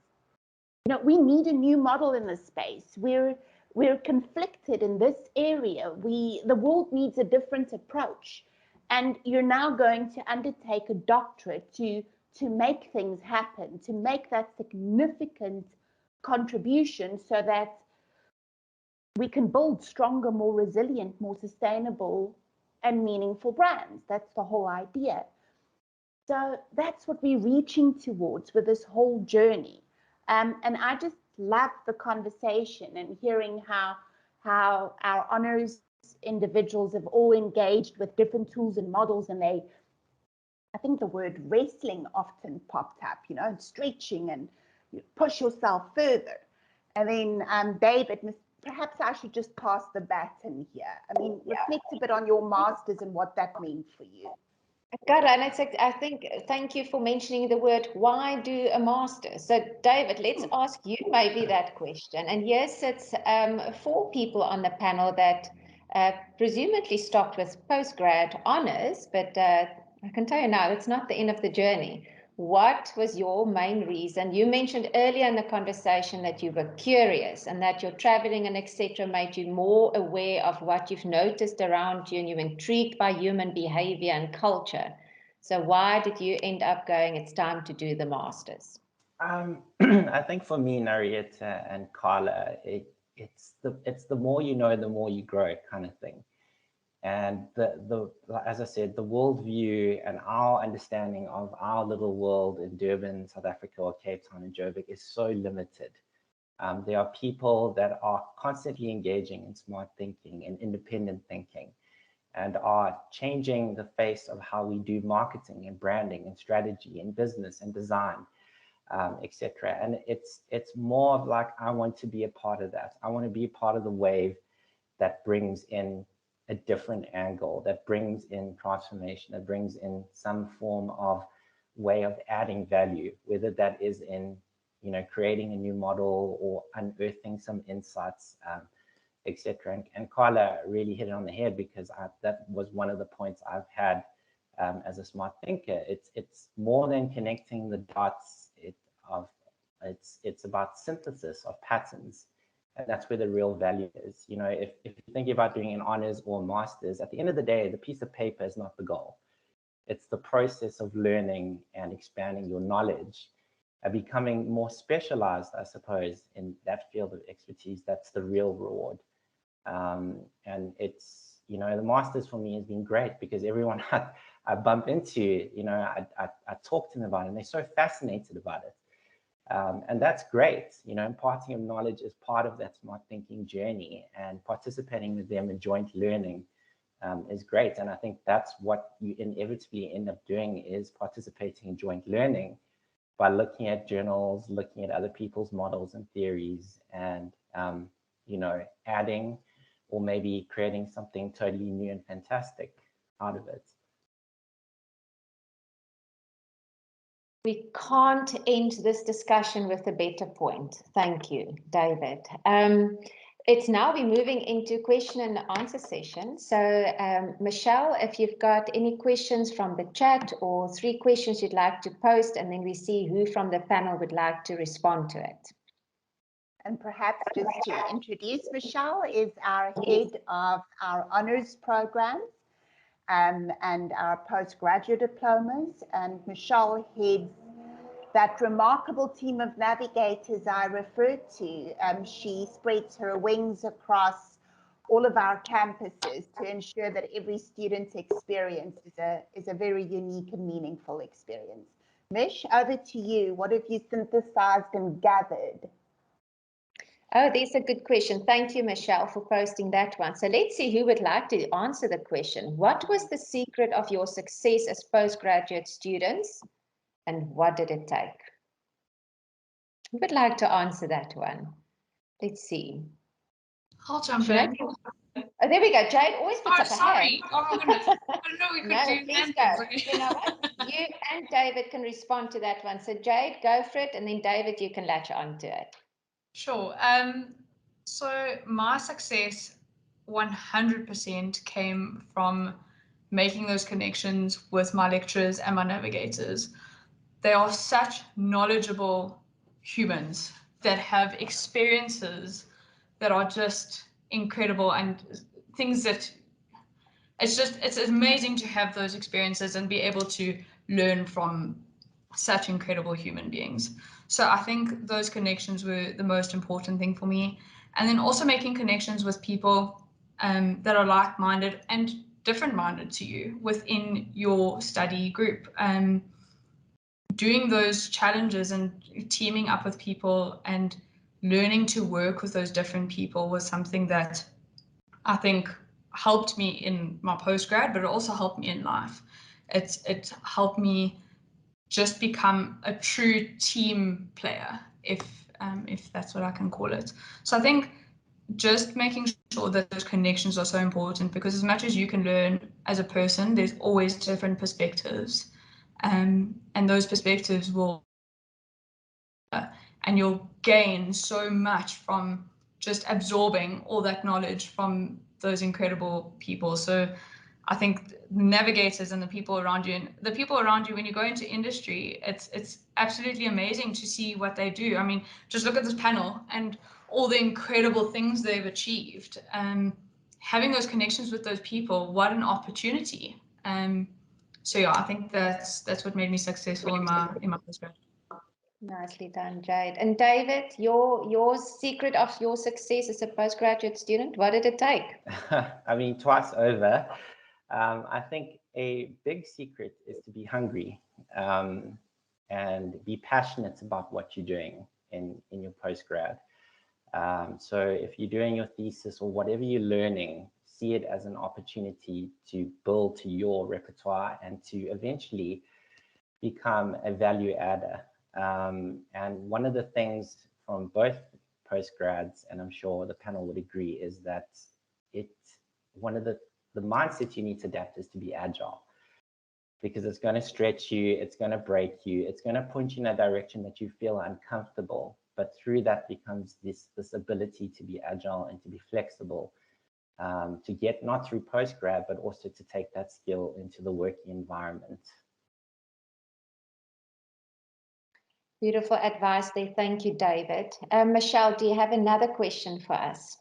You know, we need a new model in this space. We're conflicted in this area. The world needs a different approach. And you're now going to undertake a doctorate to make things happen, to make that significant contribution so that we can build stronger, more resilient, more sustainable and meaningful brands. That's the whole idea. So that's what we're reaching towards with this whole journey. And I just love the conversation and hearing how our honors individuals have all engaged with different tools and models, and I think the word wrestling often popped up, you know, stretching and you push yourself further. And then David, perhaps I should just pass the baton here. I mean, reflect a bit on your masters and what that means for you. Carla, and I think, thank you for mentioning the word, why do a master? So David, let's ask you maybe that question. And yes, it's 4 people on the panel that presumably stopped with postgrad honors, but I can tell you now, it's not the end of the journey. What was your main reason? You mentioned earlier in the conversation that you were curious and that your traveling and etc. made you more aware of what you've noticed around you, and you're intrigued by human behavior and culture. So why did you end up going, it's time to do the masters? I think for me, Narieta and Carla, it's the more you know, the more you grow kind of thing. And as I said, the worldview and our understanding of our little world in Durban, South Africa, or Cape Town and Joburg is so limited. There are people that are constantly engaging in smart thinking and independent thinking, and are changing the face of how we do marketing and branding and strategy and business and design, etc. And it's more of like, I want to be a part of that. I want to be a part of the wave that brings in a different angle, that brings in transformation, that brings in some form of way of adding value, whether that is in, you know, creating a new model or unearthing some insights, etc. And Carla really hit it on the head, because that was one of the points I've had as a smart thinker. It's more than connecting the dots. It's about synthesis of patterns. And that's where the real value is. You know, if you're thinking about doing an honors or a master's, at the end of the day, the piece of paper is not the goal. It's the process of learning and expanding your knowledge and becoming more specialized, I suppose, in that field of expertise. That's the real reward. And it's, you know, the master's for me has been great because everyone I bump into, you know, I talk to them about it and they're so fascinated about it. And that's great. You know, imparting of knowledge is part of that smart thinking journey, and participating with them in joint learning is great. And I think that's what you inevitably end up doing, is participating in joint learning by looking at journals, looking at other people's models and theories, and, you know, adding or maybe creating something totally new and fantastic out of it. We can't end this discussion with a better point. Thank you, David. It's now we're moving into question and answer session. So Michelle, if you've got any questions from the chat or 3 questions you'd like to post, and then we see who from the panel would like to respond to it. And perhaps just to introduce Michelle, is our head of our honors programs and our postgraduate diplomas. And Michelle heads that remarkable team of navigators I referred to. She spreads her wings across all of our campuses to ensure that every student's experience is a very unique and meaningful experience. Mish, over to you. What have you synthesized and gathered? Oh, there's a good question. Thank you, Michelle, for posting that one. So let's see who would like to answer the question. What was the secret of your success as postgraduate students, and what did it take? Who would like to answer that one? Let's see. I'll jump in. Oh, there we go. Jade always puts up a sorry. hand. Oh my goodness. I didn't know we could do please hand go. things. You know what? You and David can respond to that one. So Jade, go for it, and then David, you can latch on to it. Sure. So my success 100% came from making those connections with my lecturers and my navigators. They are such knowledgeable humans that have experiences that are just incredible, and things that it's amazing to have those experiences and be able to learn from such incredible human beings. So I think those connections were the most important thing for me. And then also making connections with people that are like-minded and different-minded to you within your study group. Doing those challenges and teaming up with people and learning to work with those different people was something that I think helped me in my postgrad, but it also helped me in life. It helped me just become a true team player, if that's what I can call it. So I think just making sure that those connections are so important, because as much as you can learn as a person, there's always different perspectives, and those perspectives will, and you'll gain so much from just absorbing all that knowledge from those incredible people. So I think navigators and the people around you, when you go into industry, it's absolutely amazing to see what they do. I mean, just look at this panel and all the incredible things they've achieved. Having those connections with those people, what an opportunity. So yeah, I think that's what made me successful in my postgrad. Nicely done, Jade. And David, your secret of your success as a postgraduate student, what did it take? I mean, twice over. I think a big secret is to be hungry and be passionate about what you're doing in your postgrad. So if you're doing your thesis or whatever you're learning, see it as an opportunity to build to your repertoire and to eventually become a value adder. And one of the things from both postgrads, and I'm sure the panel would agree, is that one of the mindset you need to adapt is to be agile, because it's going to stretch you, it's going to break you, it's going to point you in a direction that you feel uncomfortable. But through that becomes this ability to be agile and to be flexible. to get not through postgrad, but also to take that skill into the working environment. Beautiful advice there. Thank you, David. Michelle, do you have another question for us?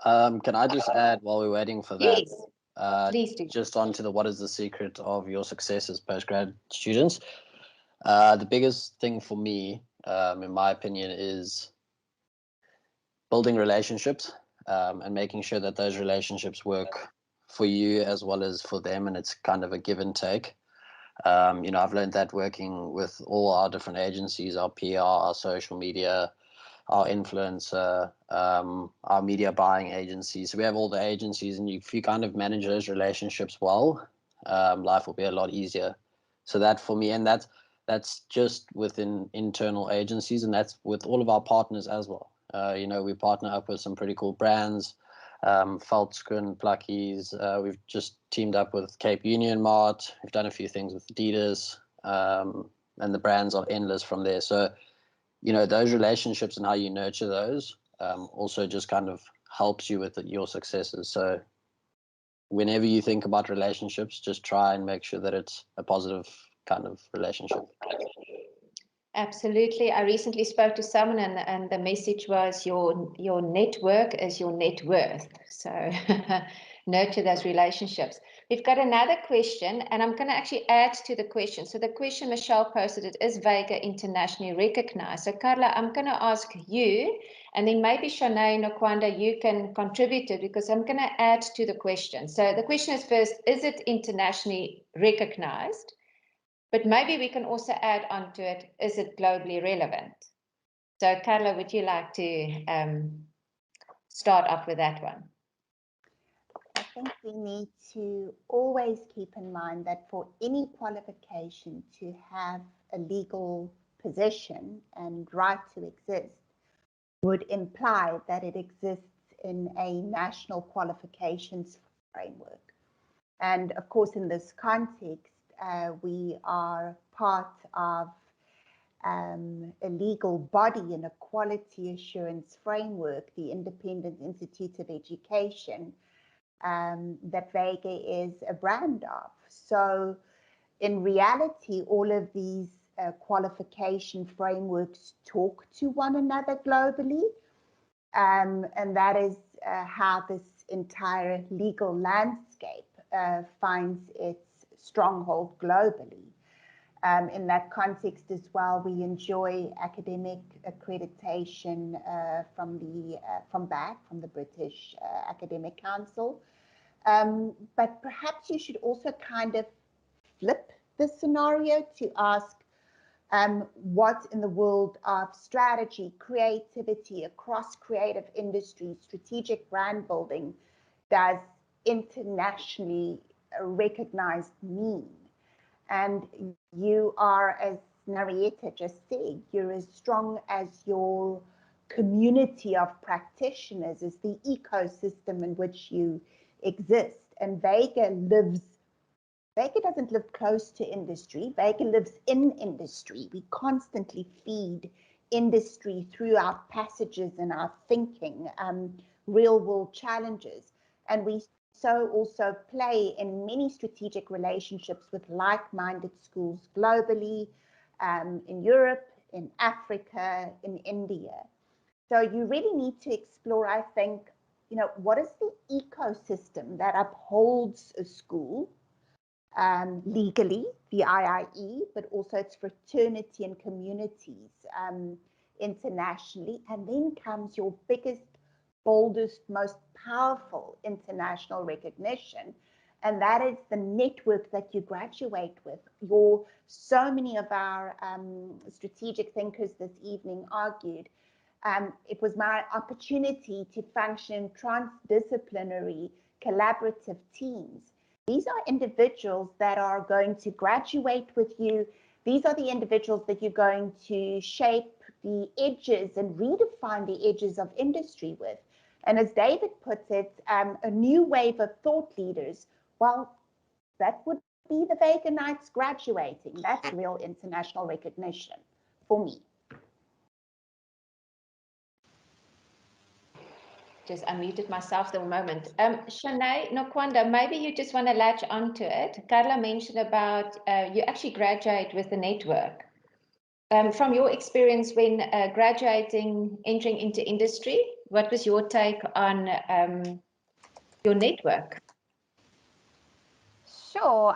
Can I just add while we're waiting for that? Yes, please do. Just onto the what is the secret of your success as postgrad students. The biggest thing for me, in my opinion, is building relationships and making sure that those relationships work for you as well as for them, and it's kind of a give and take. You know, I've learned that working with all our different agencies, our PR, our social media, our influencer, our media buying agencies. So we have all the agencies, and if you kind of manage those relationships well, life will be a lot easier. So that for me, and that's just within internal agencies, and that's with all of our partners as well. You know, we partner up with some pretty cool brands, Feltskrin, Pluckies. We've just teamed up with Cape Union Mart. We've done a few things with Adidas, and the brands are endless from there. So, you know, those relationships and how you nurture those also just kind of helps you with your successes. So whenever you think about relationships, just try and make sure that it's a positive kind of relationship. Absolutely. I recently spoke to someone and the message was your network is your net worth. So nurture those relationships. We've got another question, and I'm going to actually add to the question. So the question Michelle posted, it is Vega internationally recognized. So Carla, I'm going to ask you, and then maybe Shanae and Okwanda, you can contribute it because I'm going to add to the question. So the question is first, is it internationally recognized? But maybe we can also add on to it, is it globally relevant? So Carla, would you like to start off with that one? I think we need to always keep in mind that for any qualification to have a legal position and right to exist would imply that it exists in a national qualifications framework. And of course, in this context, we are part of a legal body in a quality assurance framework, the Independent Institute of Education, that Vega is a brand of. So in reality, all of these qualification frameworks talk to one another globally. And that is how this entire legal landscape finds its stronghold globally. In that context as well, we enjoy academic accreditation from the British Academic Council. But perhaps you should also kind of flip the scenario to ask what in the world of strategy, creativity across creative industries, strategic brand building does internationally recognized mean? And you are, as Narieta just said, you're as strong as your community of practitioners, as the ecosystem in which you exist. And Vega doesn't live close to industry. Vega lives in industry. We constantly feed industry through our passages and our thinking, real world challenges. And we so also play in many strategic relationships with like-minded schools globally, in Europe, in Africa, in India. So you really need to explore, I think, you know, what is the ecosystem that upholds a school legally, the IIE, but also its fraternity and communities internationally. And then comes your biggest, boldest, most powerful international recognition. And that is the network that you graduate with. So many of our strategic thinkers this evening argued it was my opportunity to function transdisciplinary, collaborative teams. These are individuals that are going to graduate with you. These are the individuals that you're going to shape the edges and redefine the edges of industry with. And as David puts it, a new wave of thought leaders. Well, that would be the Vega Knights graduating. That's real international recognition for me. Just unmuted myself for a moment. Shanae, Nokwanda, maybe you just want to latch onto it. Carla mentioned about you actually graduate with the network. From your experience when graduating, entering into industry, what was your take on your network? Sure,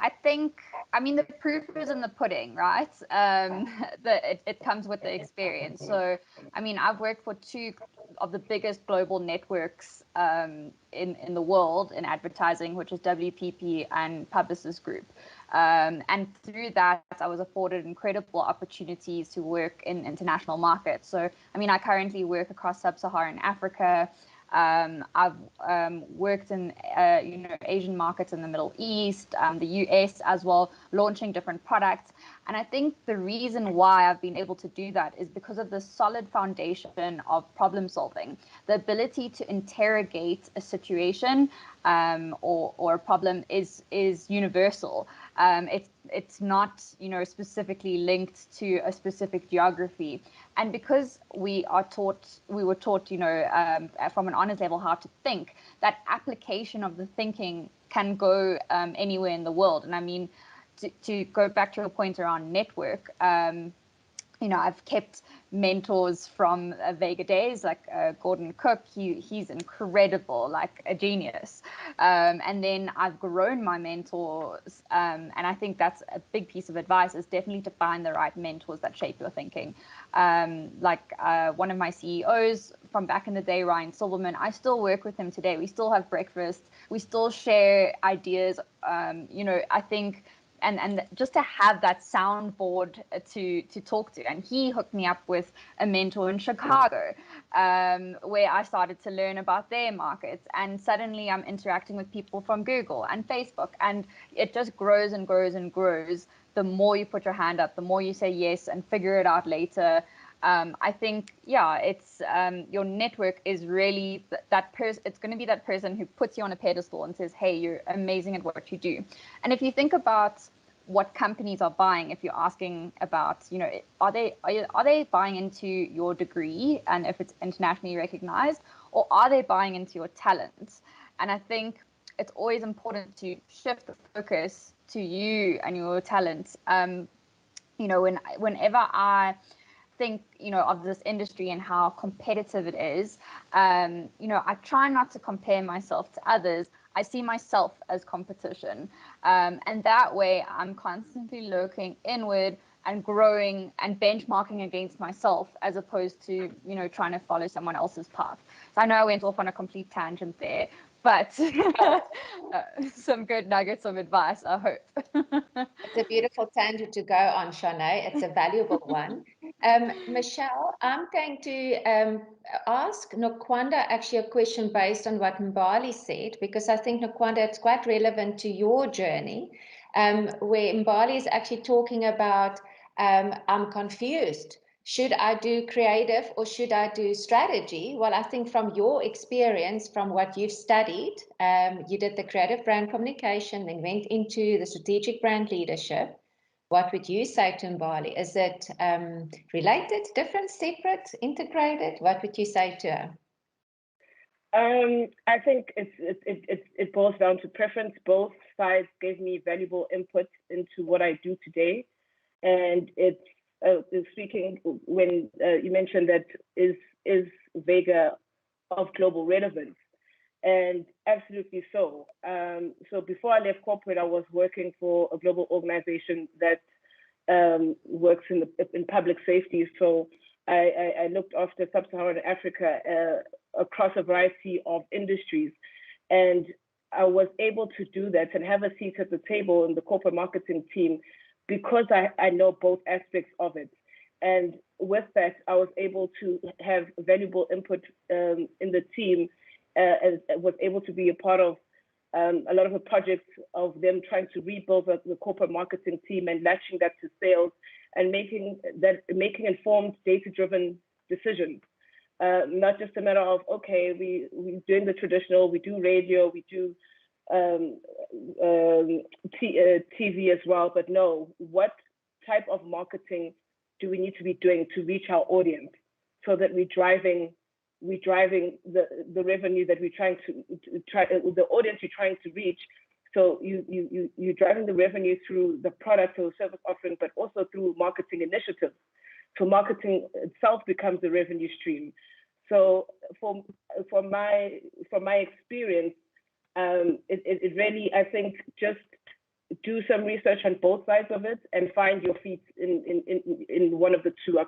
I mean, the proof is in the pudding, right? It comes with the experience. So, I mean, I've worked for two of the biggest global networks in the world in advertising, which is WPP and Publicis Group. And through that, I was afforded incredible opportunities to work in international markets. So, I mean, I currently work across sub-Saharan Africa. I've worked in Asian markets in the Middle East, the US as well, launching different products. And I think the reason why I've been able to do that is because of the solid foundation of problem solving, the ability to interrogate a situation or a problem is universal. It's not specifically linked to a specific geography. And because we were taught, from an honors level how to think, that application of the thinking can go anywhere in the world. And I mean, to go back to your point around network, I've kept mentors from Vega days, like Gordon Cook. He's incredible, like a genius. And then I've grown my mentors, and I think that's a big piece of advice, is definitely to find the right mentors that shape your thinking. One of my CEOs from back in the day, Ryan Silverman, I still work with him today. We still have breakfast. We still share ideas. I think and just to have that soundboard to talk to. And he hooked me up with a mentor in Chicago, where I started to learn about their markets. And suddenly I'm interacting with people from Google and Facebook, and it just grows and grows and grows. The more you put your hand up, the more you say yes and figure it out later. I think, it's your network is really that person. It's going to be that person who puts you on a pedestal and says, hey, you're amazing at what you do. And if you think about what companies are buying, if you're asking about, are they buying into your degree and if it's internationally recognized, or are they buying into your talent? And I think it's always important to shift the focus to you and your talent. Whenever I think of this industry and how competitive it is, I try not to compare myself to others. I see myself as competition, and that way I'm constantly looking inward and growing and benchmarking against myself, as opposed to trying to follow someone else's path. So I know I went off on a complete tangent there, but some good nuggets of advice, I hope. It's a beautiful tangent to go on, Shanae. It's a valuable one. Michelle, I'm going to ask Nokwanda actually a question based on what Mbali said, because I think, Nokwanda, it's quite relevant to your journey, where Mbali is actually talking about, I'm confused. Should I do creative or should I do strategy? Well, I think from your experience, from what you've studied, you did the creative brand communication, then went into the strategic brand leadership. What would you say to Mbali? Is it related, different, separate, integrated? What would you say to her? I think it boils down to preference. Both sides gave me valuable input into what I do today, and it's speaking when you mentioned that is Vega of global relevance, and absolutely so. So before I left corporate, I was working for a global organization that works in public safety. So I looked after sub-Saharan Africa across a variety of industries, and I was able to do that and have a seat at the table in the corporate marketing team because I know both aspects of it. And with that, I was able to have valuable input in the team, and was able to be a part of a lot of the projects of them trying to rebuild the corporate marketing team and latching that to sales and making informed, data-driven decisions. Not just a matter of, okay, we doing the traditional, we do radio, we do um, TV as well, but no, what type of marketing do we need to be doing to reach our audience so that we're driving the revenue that we're trying to try the audience you're trying to reach. So you're driving the revenue through the product or service offering, but also through marketing initiatives. So marketing itself becomes a revenue stream. So from my experience, it really, I think, just do some research on both sides of it and find your feet in one of the two. I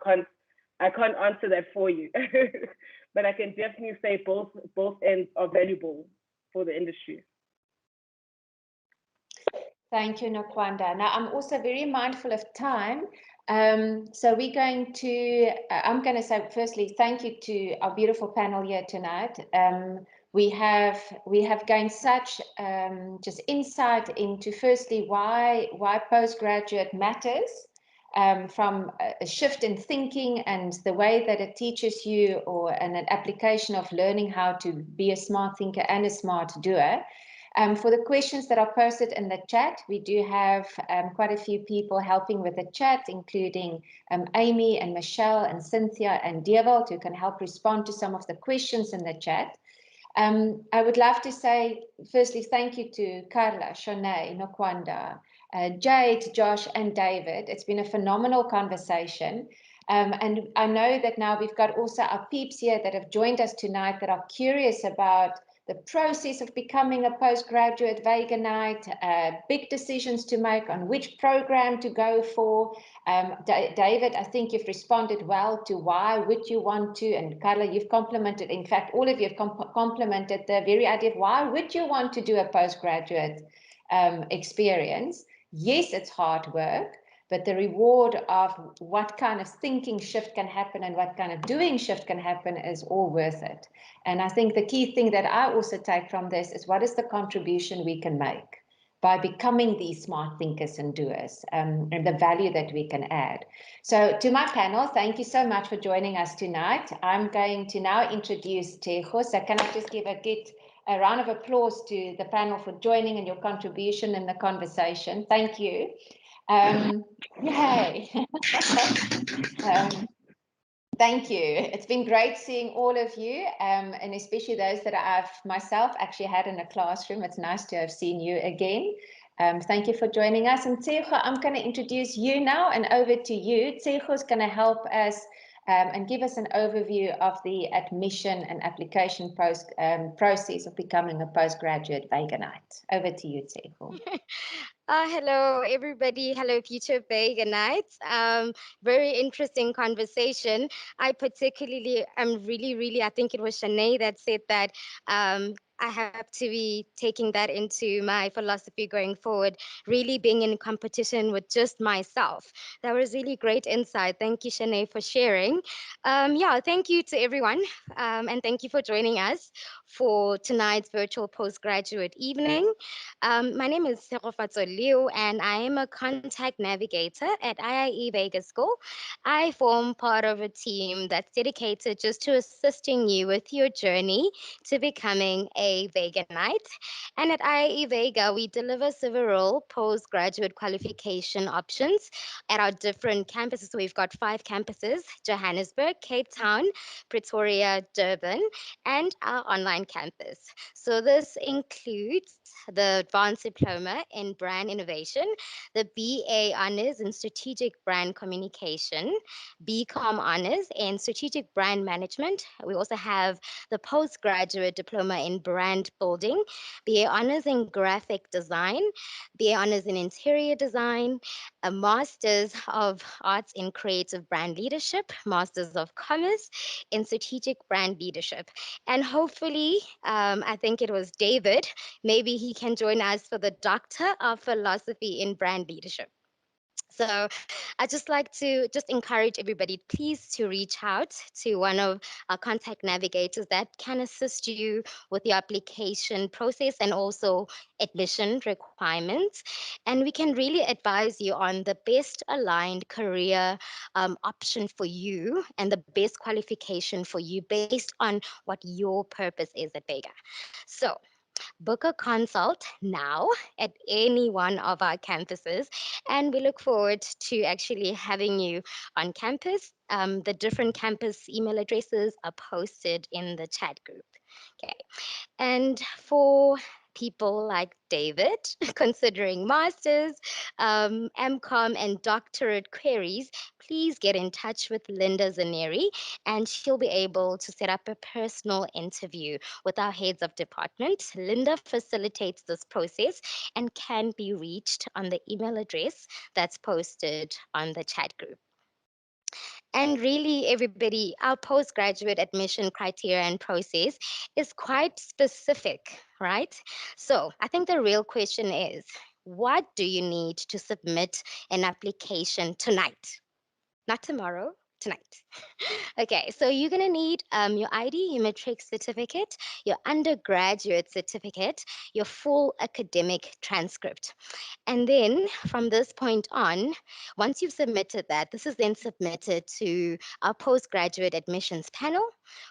can't answer that for you, but I can definitely say both ends are valuable for the industry. Thank you, Nokwanda. Now, I'm also very mindful of time. So we're going to, I'm going to say firstly, thank you to our beautiful panel here tonight. We have gained such just insight into firstly why postgraduate matters, from a shift in thinking and the way that it teaches you, or an application of learning how to be a smart thinker and a smart doer. For the questions that are posted in the chat, we do have quite a few people helping with the chat, including Amy and Michelle and Cynthia and Dewald, who can help respond to some of the questions in the chat. I would love to say, firstly, thank you to Carla, Shanae, Nokwanda, Jade, Josh, and David. It's been a phenomenal conversation. And I know that now we've got also our peeps here that have joined us tonight that are curious about the process of becoming a postgraduate veganite, big decisions to make on which program to go for. David, I think you've responded well to why would you want to, and Carla, you've complimented, in fact, all of you have complimented the very idea of why would you want to do a postgraduate experience. Yes, it's hard work, but the reward of what kind of thinking shift can happen and what kind of doing shift can happen is all worth it. And I think the key thing that I also take from this is what is the contribution we can make by becoming these smart thinkers and doers, and the value that we can add. So to my panel, thank you so much for joining us tonight. I'm going to now introduce Tejo. So can I just give a round of applause to the panel for joining and your contribution in the conversation. Thank you. Yay. Thank you. It's been great seeing all of you, and especially those that I've myself actually had in a classroom. It's nice to have seen you again. Thank you for joining us. And Tseho, I'm going to introduce you now, and over to you. Tseho is going to help us and give us an overview of the admission and application process of becoming a postgraduate veganite. Over to you, Tseho. Hello, everybody. Hello, future veganites. Very interesting conversation. I particularly, I think it was Shanae that said that I have to be taking that into my philosophy going forward, really being in competition with just myself. That was really great insight. Thank you, Shanae, for sharing. Yeah, thank you to everyone. And thank you for joining us for tonight's virtual postgraduate evening. My name is Serofatso Liu, and I am a contact navigator at IIE-Vega School. I form part of a team that's dedicated just to assisting you with your journey to becoming a veganite. And at IIE-Vega, we deliver several postgraduate qualification options at our different campuses. So we've got 5 campuses: Johannesburg, Cape Town, Pretoria, Durban, and our online campus. So this includes the Advanced Diploma in Brand Innovation, the BA Honors in Strategic Brand Communication, BCom Honors in Strategic Brand Management. We also have the Postgraduate Diploma in Brand Building, BA Honors in Graphic Design, BA Honors in Interior Design, a Masters of Arts in Creative Brand Leadership, Masters of Commerce in Strategic Brand Leadership. And hopefully, I think it was David, maybe he can join us for the Doctor of Philosophy in Brand Leadership. So I just like to just encourage everybody, please, to reach out to one of our contact navigators that can assist you with the application process and also admission requirements. And we can really advise you on the best aligned career option for you and the best qualification for you based on what your purpose is at Vega. So book a consult now at any one of our campuses, and we look forward to actually having you on campus. The different campus email addresses are posted in the chat group. Okay. And for people like David, considering masters, MCOM, and doctorate queries, please get in touch with Linda Zaneri, and she'll be able to set up a personal interview with our heads of department. Linda facilitates this process and can be reached on the email address that's posted on the chat group. And really, everybody, our postgraduate admission criteria and process is quite specific, right? So I think the real question is, what do you need to submit an application tonight? Not tomorrow, tonight. Okay, so you're gonna need your ID, your matric certificate, your undergraduate certificate, your full academic transcript. And then from this point on, once you've submitted that, this is then submitted to our postgraduate admissions panel,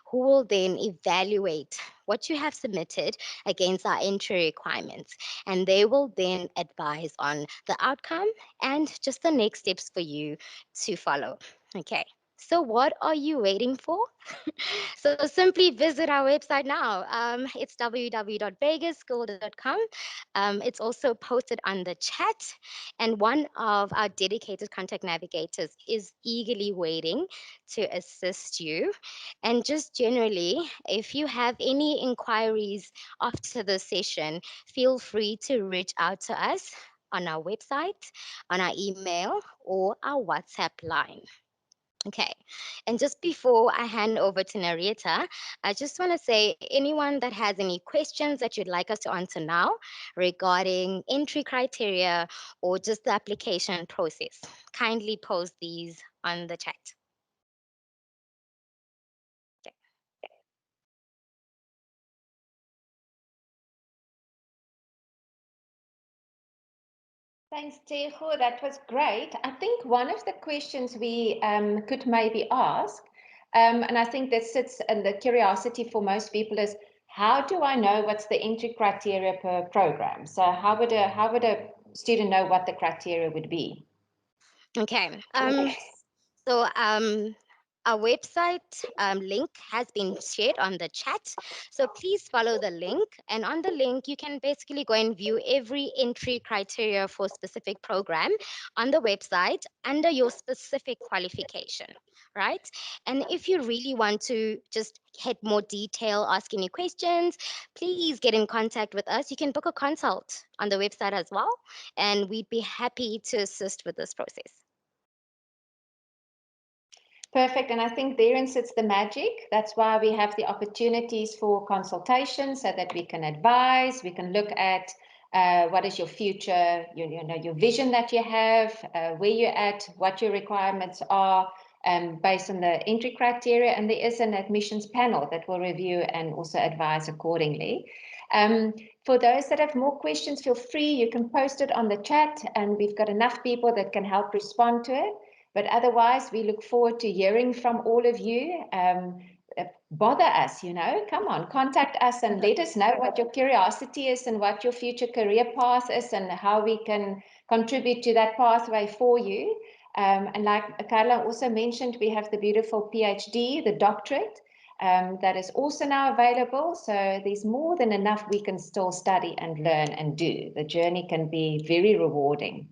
who will then evaluate what you have submitted against our entry requirements. And they will then advise on the outcome and just the next steps for you to follow. Okay. So what are you waiting for? So simply visit our website now. It's www.vegaschool.com. It's also posted on the chat, and one of our dedicated contact navigators is eagerly waiting to assist you. And just generally, if you have any inquiries after the session, feel free to reach out to us on our website, on our email, or our WhatsApp line. Okay, and just before I hand over to Narita, I just want to say anyone that has any questions that you'd like us to answer now regarding entry criteria or just the application process, kindly post these on the chat. Okay. Thanks, Tejo. That was great. I think one of the questions we could maybe ask, and I think that sits in the curiosity for most people is, how do I know what's the entry criteria per program? So how would a student know what the criteria would be? Okay. So our website link has been shared on the chat. So please follow the link. And on the link, you can basically go and view every entry criteria for a specific program on the website under your specific qualification, right? And if you really want to just get more detail, ask any questions, please get in contact with us. You can book a consult on the website as well, and we'd be happy to assist with this process. Perfect. And I think therein sits the magic. That's why we have the opportunities for consultation so that we can advise, we can look at what is your future, your vision that you have, where you're at, what your requirements are based on the entry criteria. And there is an admissions panel that will review and also advise accordingly. For those that have more questions, feel free. You can post it on the chat, and we've got enough people that can help respond to it. But otherwise, we look forward to hearing from all of you. Bother us, come on, contact us and let us know what your curiosity is and what your future career path is and how we can contribute to that pathway for you. And like Carla also mentioned, we have the beautiful PhD, the doctorate, that is also now available. So there's more than enough we can still study and learn and do. The journey can be very rewarding.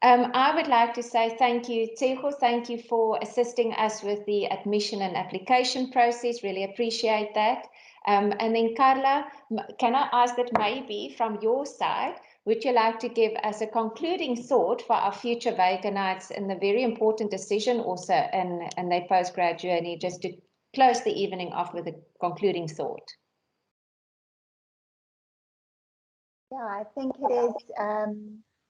I would like to say thank you, Tejo. Thank you for assisting us with the admission and application process. Really appreciate that. And then Carla, can I ask that maybe from your side, would you like to give us a concluding thought for our future Vega nights in the very important decision also in their postgrad journey, just to close the evening off with a concluding thought? Yeah, I think it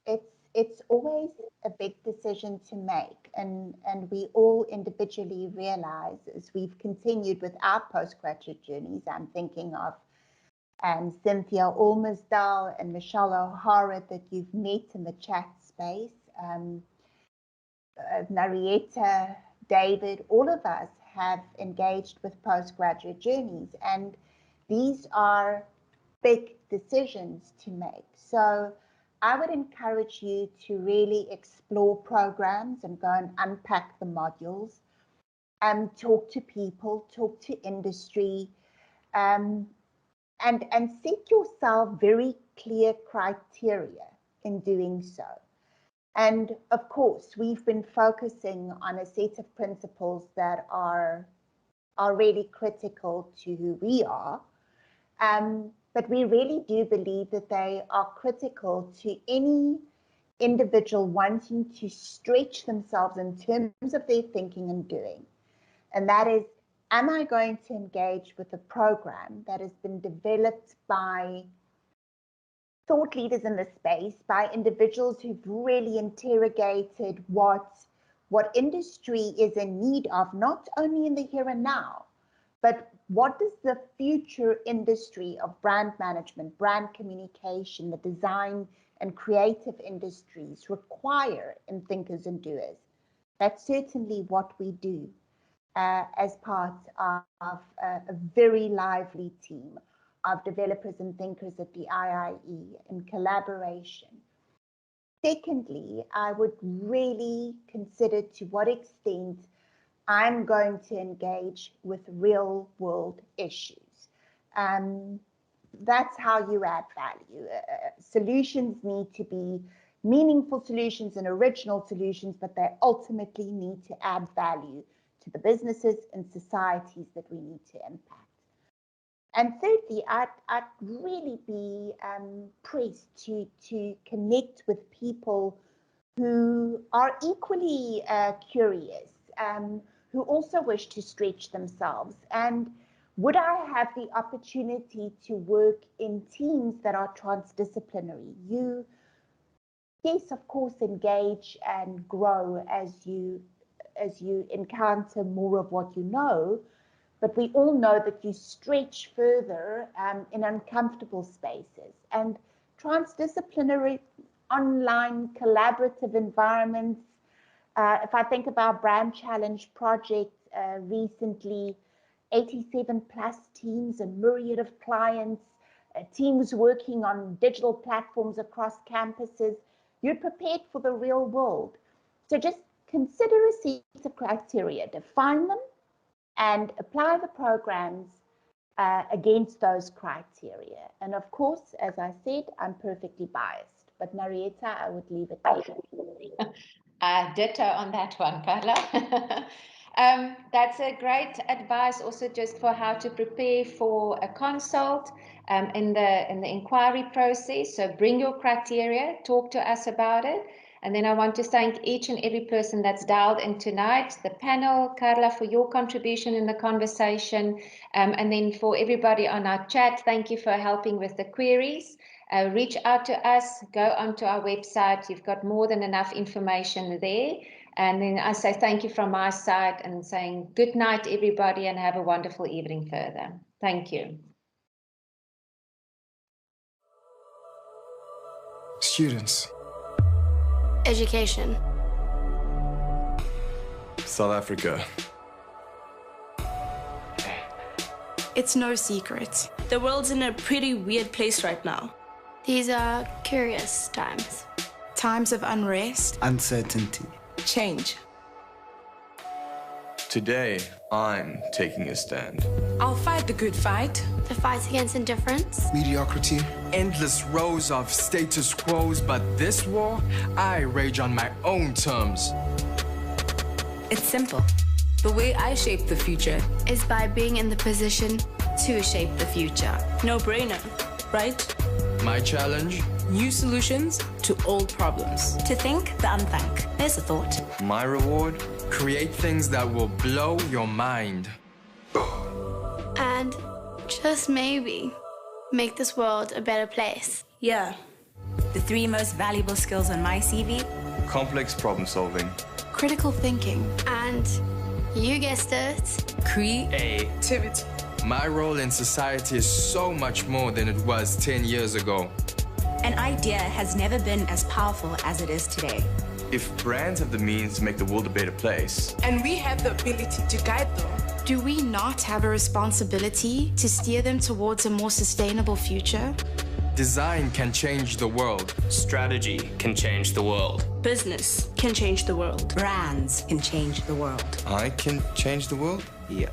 is. It's always a big decision to make, and we all individually realize as we've continued with our postgraduate journeys. I'm thinking of Cynthia Olmersdal and Michelle O'Hara that you've met in the chat space, Marietta, David, all of us have engaged with postgraduate journeys, and these are big decisions to make. So I would encourage you to really explore programs and go and unpack the modules, talk to people, talk to industry, and set yourself very clear criteria in doing so. And of course, we've been focusing on a set of principles that are really critical to who we are. But we really do believe that they are critical to any individual wanting to stretch themselves in terms of their thinking and doing. And that is, am I going to engage with a program that has been developed by thought leaders in the space, by individuals who've really interrogated what industry is in need of, not only in the here and now, but what does the future industry of brand management, brand communication, the design and creative industries require in thinkers and doers? That's certainly what we do as part of a very lively team of developers and thinkers at the IIE in collaboration. Secondly, I would really consider to what extent I'm going to engage with real world issues. That's how you add value. Solutions need to be meaningful solutions and original solutions, but they ultimately need to add value to the businesses and societies that we need to impact. And thirdly, I'd really be pressed to connect with people who are equally curious, who also wish to stretch themselves. And would I have the opportunity to work in teams that are transdisciplinary? You, yes, of course, engage and grow as you encounter more of what you know, but we all know that you stretch further in uncomfortable spaces. And transdisciplinary online collaborative environments, if I think about Brand Challenge project recently, 87 plus teams, a myriad of clients, teams working on digital platforms across campuses, you're prepared for the real world. So just consider a set of criteria, define them, and apply the programs against those criteria. And of course, as I said, I'm perfectly biased, but Marietta, I would leave it there. Ditto on that one, Carla. That's a great advice also just for how to prepare for a consult in the inquiry process. So bring your criteria, talk to us about it. And then I want to thank each and every person that's dialed in tonight, the panel, Carla, for your contribution in the conversation. And then for everybody on our chat, thank you for helping with the queries. Reach out to us, go onto our website. You've got more than enough information there. And then I say thank you from my side and saying good night, everybody, and have a wonderful evening further. Thank you. Students. Education. South Africa. It's no secret. The world's in a pretty weird place right now. These are curious times. Times of unrest. Uncertainty. Change. Today, I'm taking a stand. I'll fight the good fight. The fight against indifference. Mediocrity. Endless rows of status quos, but this war, I rage on my own terms. It's simple. The way I shape the future is by being in the position to shape the future. No brainer, right? My challenge? New solutions to old problems. To think the unthink. There's a thought. My reward? Create things that will blow your mind. And just maybe make this world a better place. Yeah. The 3 most valuable skills on my CV? Complex problem solving. Critical thinking. And, you guessed it, creativity. My role in society is so much more than it was 10 years ago. An idea has never been as powerful as it is today. If brands have the means to make the world a better place, And we have the ability to guide them. Do we not have a responsibility to steer them towards a more sustainable future? design can change the world. Strategy can change the world. Business can change the world. Brands can change the world. I can change the world? Yeah.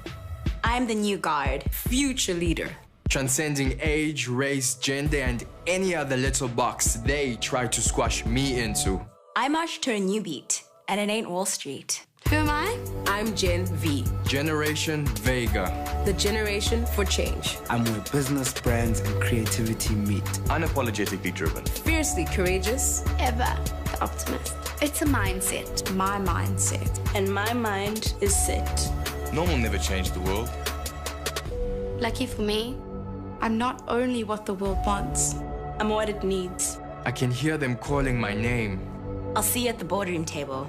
I'm the new guard, future leader. Transcending age, race, gender, and any other little box they try to squash me into. I march to a new beat, and it ain't Wall Street. Who am I? I'm Gen V, Generation Vega. the generation for change. I'm where business, brands, and creativity meet. Unapologetically driven. Fiercely courageous. Ever the optimist. It's a mindset. My mindset. And my mind is set. Normal never changed the world. Lucky for me, I'm not only what the world wants. I'm what it needs. I can hear them calling my name. I'll see you at the boardroom table.